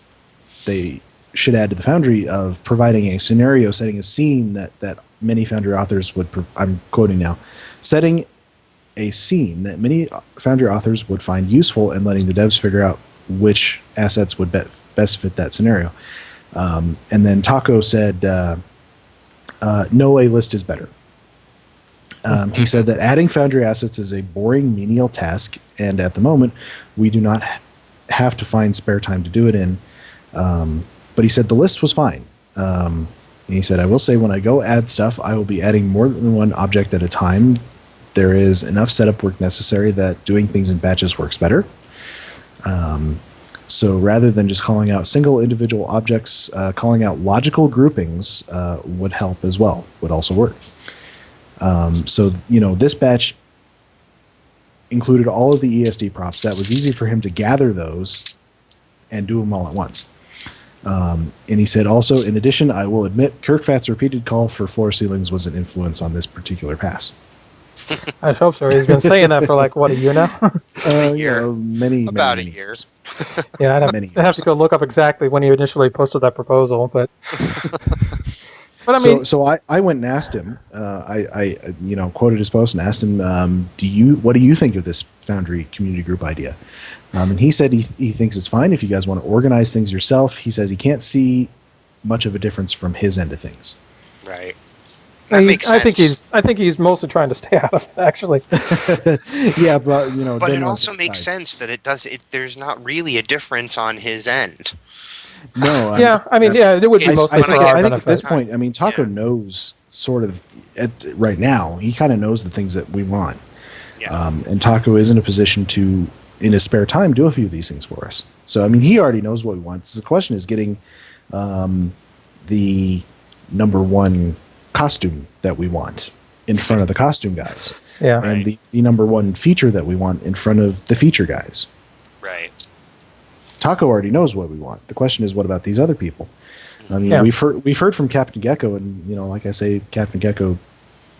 they should add to the Foundry, of providing a scenario, setting a scene that many Foundry authors would, I'm quoting now, setting a scene that many Foundry authors would find useful and letting the devs figure out which assets would best fit that scenario. And then Taco said, no, a list is better. He said that adding Foundry assets is a boring, menial task, and at the moment, we do not have to find spare time to do it in. But he said the list was fine. And he said, I will say when I go add stuff, I will be adding more than one object at a time. There is enough setup work necessary that doing things in batches works better. So rather than just calling out single individual objects, calling out logical groupings would help as well, would also work. So, this batch included all of the ESD props. That was easy for him to gather those and do them all at once. And he said also, in addition, I will admit Kirkfat's repeated call for floor ceilings was an influence on this particular pass. I hope so. He's been saying that for like, what, a year now? A year. Many a year. Yeah, I'd have to go look up exactly when he initially posted that proposal, but... But I mean, so I went and asked him. I quoted his post and asked him, what do you think of this Foundry community group idea? And he said he thinks it's fine if you guys want to organize things yourself. He says he can't see much of a difference from his end of things. Right. That makes sense. I think he's mostly trying to stay out of it, actually. Yeah, but But it also makes sense that there's not really a difference on his end. No. It would be mostly for our I think benefit. at this point, I mean, Taco knows sort of right now. He kind of knows the things that we want. Yeah. And Taco is in a position to, in his spare time, do a few of these things for us. So, I mean, he already knows what he wants. The question is getting the number one costume that we want in front of the costume guys. Yeah. And the number one feature that we want in front of the feature guys. Right. Taco already knows what we want. The question is, what about these other people? I mean, Yeah. we've heard from Captain Gecko, and like I say, Captain Gecko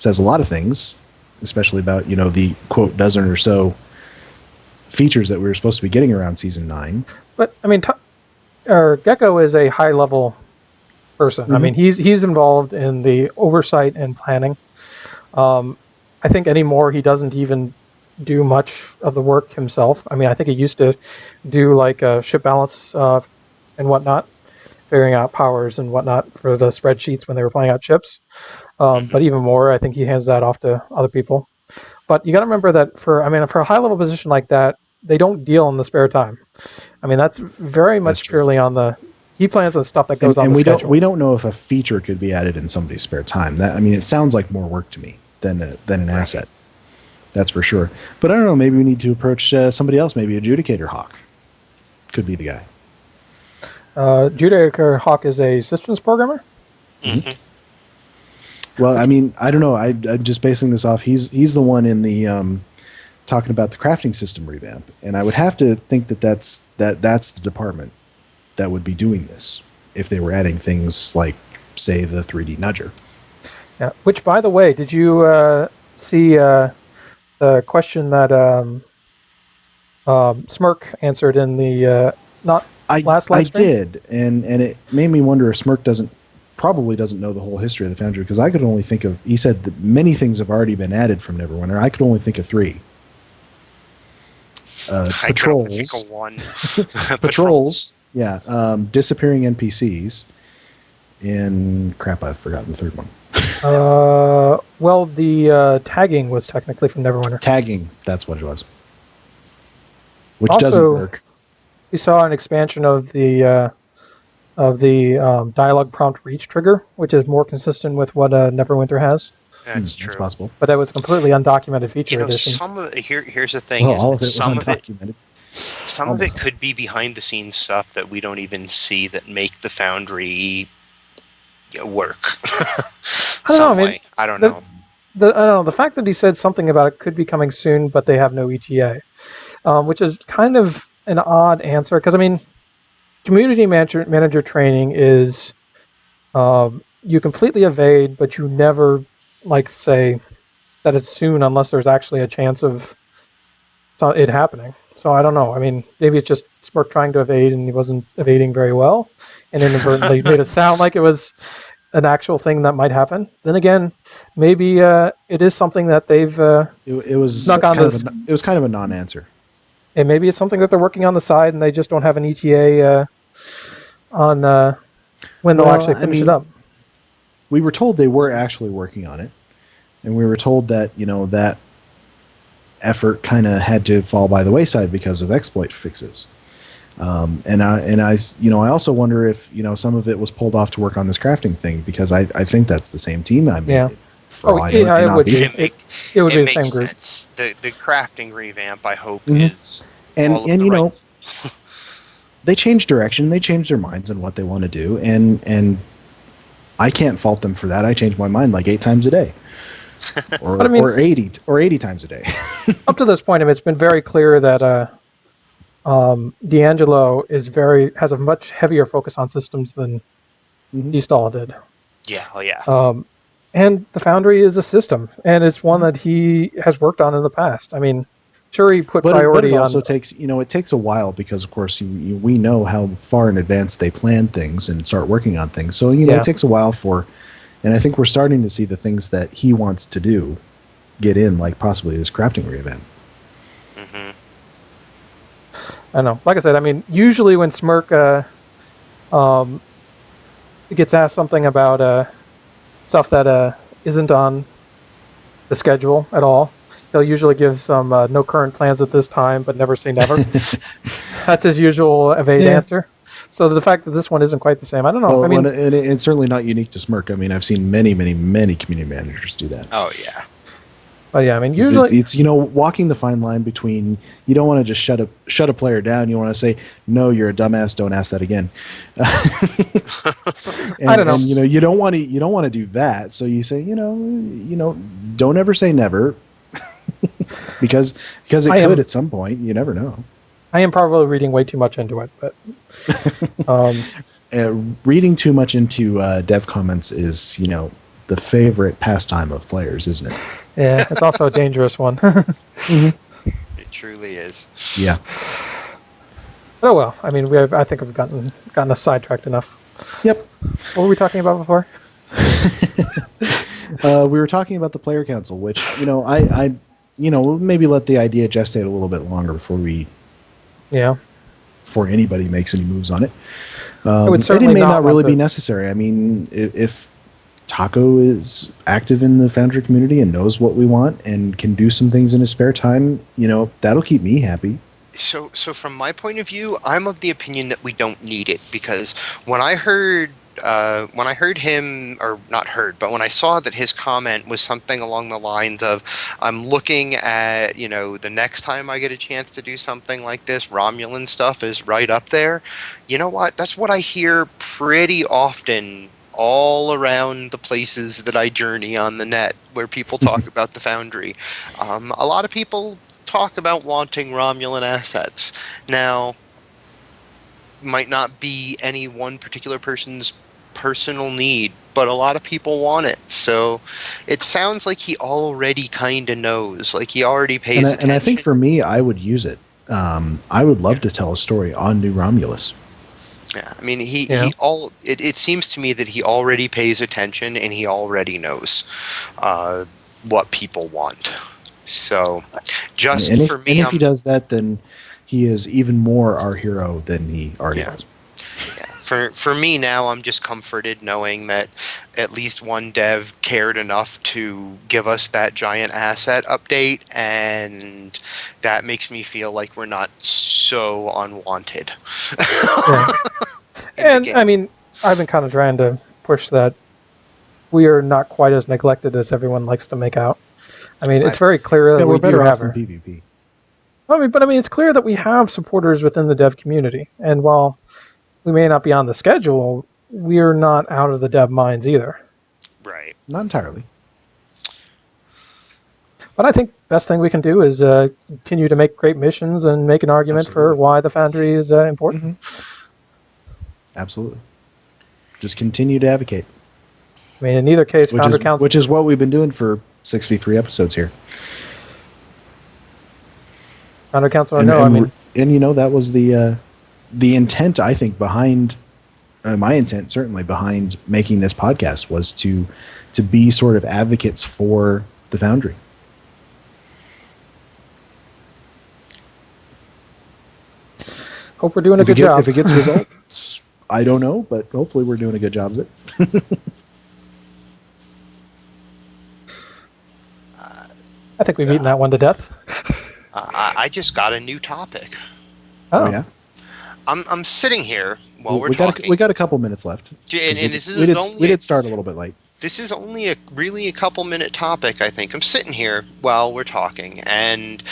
says a lot of things, especially about the quote dozen or so features that we were supposed to be getting around season 9. But I mean, Gecko is a high level person. I mean, he's involved in the oversight and planning. I think anymore he doesn't even do much of the work himself. I mean, I think he used to do like ship balance and whatnot, figuring out powers and whatnot for the spreadsheets when they were playing out ships. But even more, I think he hands that off to other people. But you got to remember that for a high level position like that, they don't deal in the spare time. I mean, that's very much purely on he plans the stuff that goes on the schedule. We don't know if a feature could be added in somebody's spare time. It sounds like more work to me than an asset. That's for sure. But I don't know. Maybe we need to approach somebody else. Maybe Adjudicator Hawk could be the guy. Adjudicator Hawk is a systems programmer. Mm-hmm. Well, I mean, I don't know. I'm just basing this off. He's the one in the talking about the crafting system revamp, and I would have to think that's the department that would be doing this if they were adding things like, say, the 3D nudger. Yeah. Which, by the way, did you see the question that Smirk answered in the last live stream? I did, and it made me wonder if Smirk probably doesn't know the whole history of the Foundry, because I could only think of, he said that many things have already been added from Neverwinter. I could only think of 3. Patrols. I think of one. Patrols. Yeah. Disappearing NPCs. And crap, I've forgotten the third one. Well, the tagging was technically from Neverwinter. Tagging, that's what it was. Which Also, doesn't work. We saw an expansion of the dialogue prompt reach trigger, which is more consistent with what Neverwinter has. That's true. That's possible. But that was a completely undocumented feature addition. Here's the thing: Well, all of it is was some undocumented. some of it could be behind the scenes stuff that we don't even see that make the Foundry work. I don't know. I don't know. I don't know. The fact that he said something about it could be coming soon, but they have no ETA, which is kind of an odd answer. Because I mean, community manager training is you completely evade, but you never say that it's soon unless there's actually a chance of it happening. So I don't know. I mean, maybe it's just Smirk trying to evade and he wasn't evading very well and inadvertently made it sound like it was an actual thing that might happen. Then again, maybe it is something that they've It was snuck on this. it was kind of a non-answer. And maybe it's something that they're working on the side and they just don't have an ETA on when they'll actually finish it up. We were told they were actually working on it, and we were told that that effort kind of had to fall by the wayside because of exploit fixes. And I also wonder if some of it was pulled off to work on this crafting thing, because I think that's the same team. I mean, Yeah. for all I know, it may not would be. be. It would be the makes same group. sense. The crafting revamp, I hope, is And all of the right- they change direction, they change their minds on what they want to do, and I can't fault them for that. I change my mind like 8 times a day, or But I mean- or 80 times a day. Up to this point, I mean, it's been very clear that D'Angelo has a much heavier focus on systems than Eastall did. Yeah, oh yeah. And the Foundry is a system, and it's one that he has worked on in the past. I mean, sure, he put priority but it also on. takes it takes a while, because of course we know how far in advance they plan things and start working on things. So it takes a while and I think we're starting to see the things that he wants to do get in, like possibly this crafting revamp. Mm-hmm. I don't know. Like I said, I mean, usually when Smirk gets asked something about stuff that isn't on the schedule at all, he'll usually give some no current plans at this time, but never say never. That's his usual evade answer. So the fact that this one isn't quite the same, I don't know. Well, I mean, and it's certainly not unique to Smirk. I mean, I've seen many, many, many community managers do that. Oh yeah. But yeah, I mean, 'Cause usually it's walking the fine line between, you don't want to just shut a player down. You want to say, no, you're a dumbass. Don't ask that again. I don't know. And you don't want to do that. So you say, don't ever say never, because it could at some point. You never know. I am probably reading way too much into it, but Reading too much into dev comments is, the favorite pastime of players, isn't it? yeah, it's also a dangerous one. It truly is. Yeah. Oh well, I mean, I think we've gotten us sidetracked enough. Yep. What were we talking about before? We were talking about the player council, which, I maybe let the idea gestate a little bit longer before anybody makes any moves on it. It may not really be necessary. I mean, if Taco is active in the Foundry community and knows what we want and can do some things in his spare time, that'll keep me happy. So from my point of view, I'm of the opinion that we don't need it, because when I heard him, or not heard, but when I saw that his comment was something along the lines of, I'm looking at, the next time I get a chance to do something like this, Romulan stuff is right up there. You know what? That's what I hear pretty often all around the places that I journey on the net where people talk about the Foundry. A lot of people talk about wanting Romulan assets. Now, might not be any one particular person's personal need, but a lot of people want it. So it sounds like he already kind of knows, like he already pays attention. And I think for me, I would use it. I would love to tell a story on New Romulus. Yeah, I mean, it seems to me that he already pays attention and he already knows what people want. So if he does that, then he is even more our hero than he already was. Yeah. For me now, I'm just comforted knowing that at least one dev cared enough to give us that giant asset update, and that makes me feel like we're not so unwanted. Yeah. And I mean, I've been kind of trying to push that we are not quite as neglected as everyone likes to make out. I mean, it's very clear that we're better do off have than PvP. I mean, it's clear that we have supporters within the dev community, and while we may not be on the schedule, we're not out of the dev minds either. Right. Not entirely. But I think best thing we can do is continue to make great missions and make an argument for why the Foundry is important. Mm-hmm. Absolutely. Just continue to advocate. I mean, in either case, Foundry Council... Which is what we've been doing for 63 episodes here. Foundry Council or no, And that was the intent, I think, behind... my intent, certainly, behind making this podcast was to be sort of advocates for the Foundry. Hope we're doing a good job. If it gets results, I don't know, but hopefully we're doing a good job of it. I think we've eaten that one to death. I just got a new topic. Oh yeah. I'm sitting here while we're talking. We got a couple minutes left. We did start a little bit late. This is only a couple minute topic, I think. I'm sitting here while we're talking and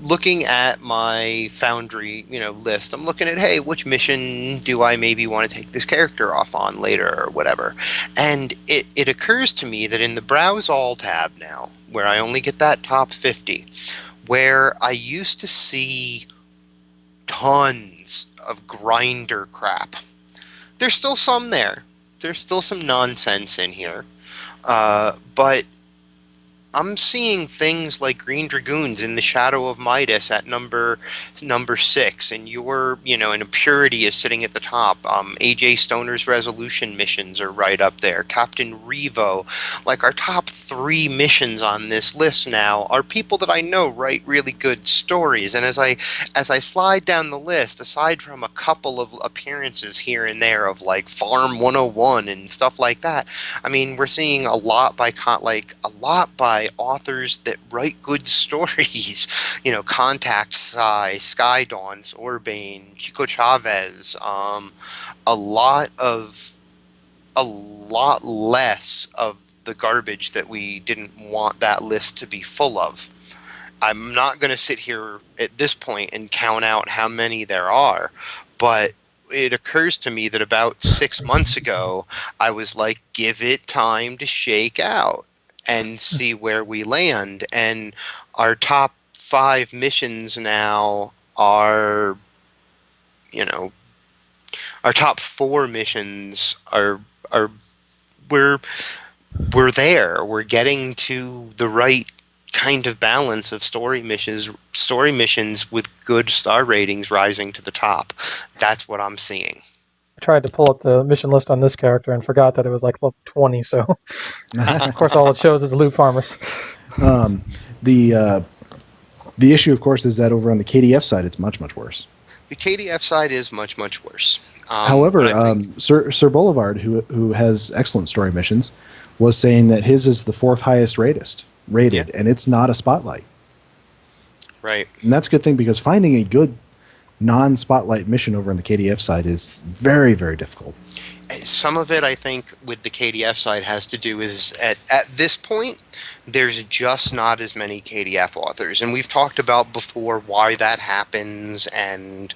looking at my Foundry, list. I'm looking at, hey, which mission do I maybe want to take this character off on later or whatever. And it occurs to me that in the Browse All tab now, where I only get that top 50, where I used to see tons of grinder crap. There's still some there. There's still some nonsense in here. But I'm seeing things like Green Dragoons in the Shadow of Midas at number 6, and your, and Impurity is sitting at the top. AJ Stoner's Resolution missions are right up there. Captain Revo, like our top 3 missions on this list now are people that I know write really good stories. And as I slide down the list, aside from a couple of appearances here and there of like Farm 101 and stuff like that, I mean, we're seeing a lot by authors that write good stories. Contact Psy, Sky Dawns, Urbane, Chico Chavez, a lot of a lot less of the garbage that we didn't want that list to be full of. I'm not going to sit here at this point and count out how many there are, but it occurs to me that about 6 months ago, I was like, give it time to shake out and see where we land. And our top 5 missions now are, you know, our top 4 missions are we're there. We're getting to the right kind of balance of story missions with good star ratings rising to the top. That's what I'm seeing. I tried to pull up the mission list on this character and forgot that it was like level 20. So, of course, all it shows is loot farmers. The issue, of course, is that over on the KDF side, it's much, much worse. The KDF side is much, much worse. However, Sir Boulevard, who has excellent story missions, was saying that his is the 4th highest rated, and it's not a spotlight. Right. And that's a good thing, because finding a good non-spotlight mission over on the KDF side is very, very difficult. Some of it, I think, with the KDF side has to do is at this point, there's just not as many KDF authors. And we've talked about before why that happens, and,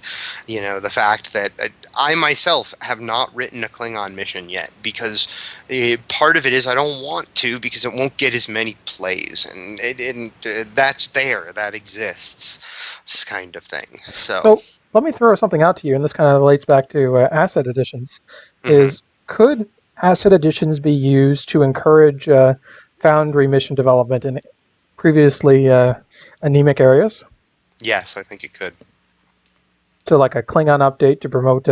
you know, the fact that I myself have not written a Klingon mission yet, because part of it is I don't want to, because it won't get as many plays. And that's there. That exists. This kind of thing. So let me throw something out to you, and this kind of relates back to asset additions. Is could asset additions be used to encourage Foundry mission development in previously anemic areas? Yes, I think it could. So like a Klingon update to promote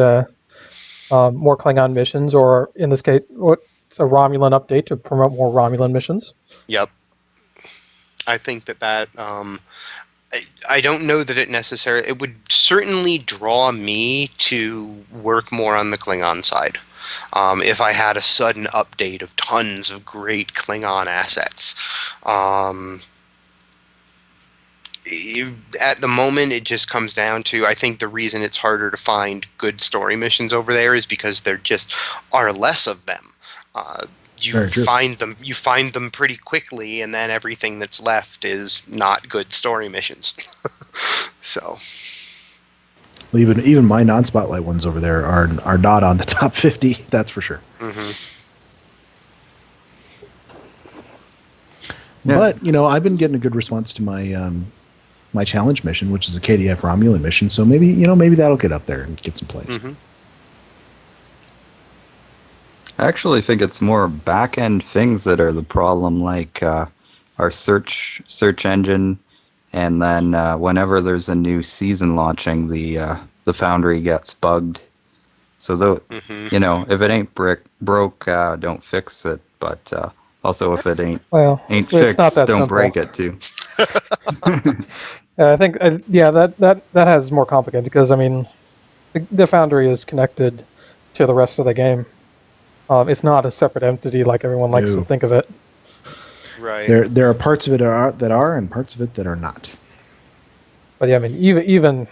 more Klingon missions, or in this case, it's a Romulan update to promote more Romulan missions? Yep. I think that I don't know that it would certainly draw me to work more on the Klingon side. If I had a sudden update of tons of great Klingon assets. At the moment, it just comes down to, I think the reason it's harder to find good story missions over there is because there just are less of them. You find them pretty quickly, and then everything that's left is not good story missions. So, well, even my non-spotlight ones over there are not on the top 50. That's for sure. Mm-hmm. Yeah. But I've been getting a good response to my my challenge mission, which is a KDF Romulan mission. So maybe that'll get up there and get some plays. Mm-hmm. I actually think it's more back-end things that are the problem, like our search engine, and then whenever there's a new season launching, the Foundry gets bugged. So if it ain't broke, don't fix it. But also, if it ain't fixed, don't simple. Break it too. I think that has more complicated, because the Foundry is connected to the rest of the game. It's not a separate entity like everyone likes to think of it. Right. There are parts of it that are, and parts of it that are not. But yeah, even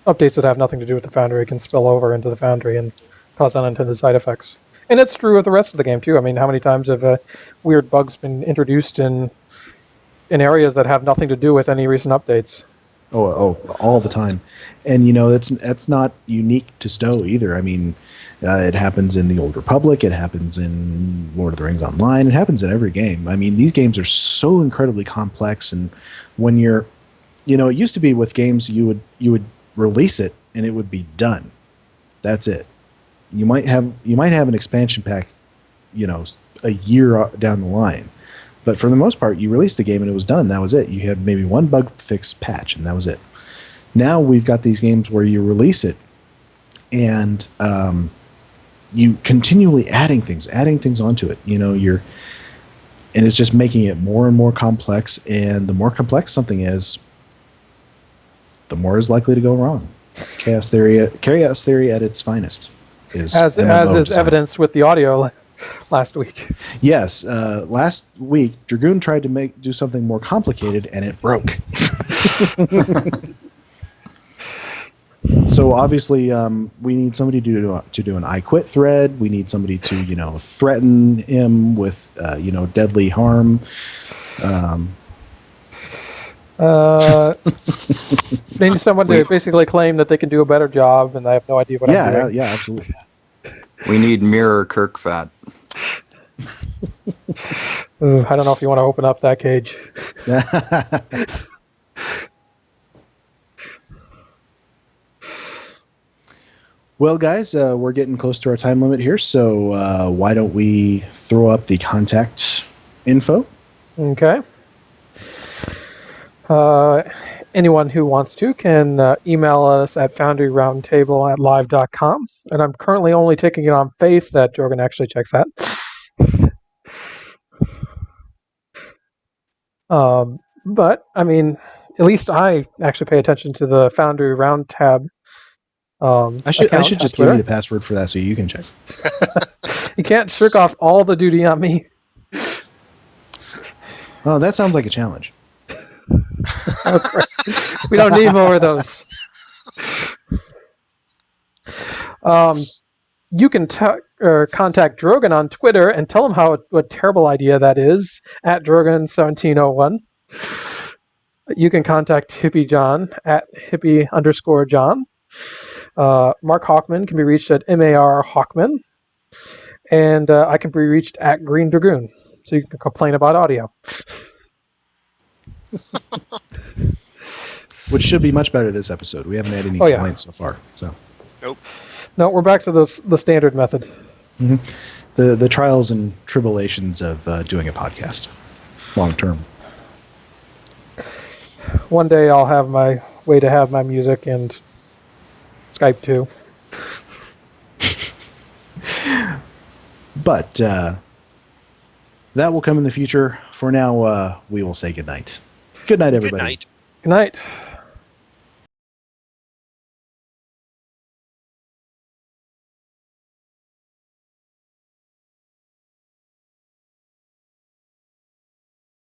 updates that have nothing to do with the Foundry can spill over into the Foundry and cause unintended side effects. And it's true with the rest of the game too. How many times have weird bugs been introduced in areas that have nothing to do with any recent updates? Oh, all the time. And that's not unique to Stowe either. It happens in the Old Republic. It happens in Lord of the Rings Online. It happens in every game. These games are so incredibly complex, and when you're, it used to be with games you would release it and it would be done. That's it. You might have an expansion pack, a year down the line, but for the most part, you released the game and it was done. That was it. You had maybe one bug fix patch, and that was it. Now we've got these games where you release it, and you continually adding things onto it. And it's just making it more and more complex. And the more complex something is, the more is likely to go wrong. It's chaos theory at its finest. As is evidenced with the audio last week. Yes, last week Dragoon tried to do something more complicated, and it broke. So obviously, we need somebody to do an I quit thread. We need somebody to threaten him with deadly harm. They need someone to basically claim that they can do a better job, and I have no idea what I'm doing. Yeah, absolutely. We need Mirror Kirkfat. Ooh, I don't know if you want to open up that cage. Well, guys, we're getting close to our time limit here, so why don't we throw up the contact info? Okay. Anyone who wants to can email us at foundryroundtable@live.com. And I'm currently only taking it on faith that Jorgen actually checks that. But, I mean, at least I actually pay attention to the Foundry Round tab. I should just give you the password for that so you can check. You can't shirk off all the duty on me. Oh, that sounds like a challenge. Oh, great. We don't need more of those. You can contact Drogan on Twitter and tell him what terrible idea that is, at Drogan1701. You can contact Hippiejohn at Hippie_John. Markhawkman can be reached at MAR Hawkman. And I can be reached at Greendragoon. So you can complain about audio. Which should be much better this episode. We haven't had any complaints so far. So. Nope. No, we're back to the standard method. Mm-hmm. The trials and tribulations of doing a podcast long term. One day I'll have my way to have my music and Skype too. But that will come in the future. For now, we will say goodnight. Good night, everybody. Good night. Good night.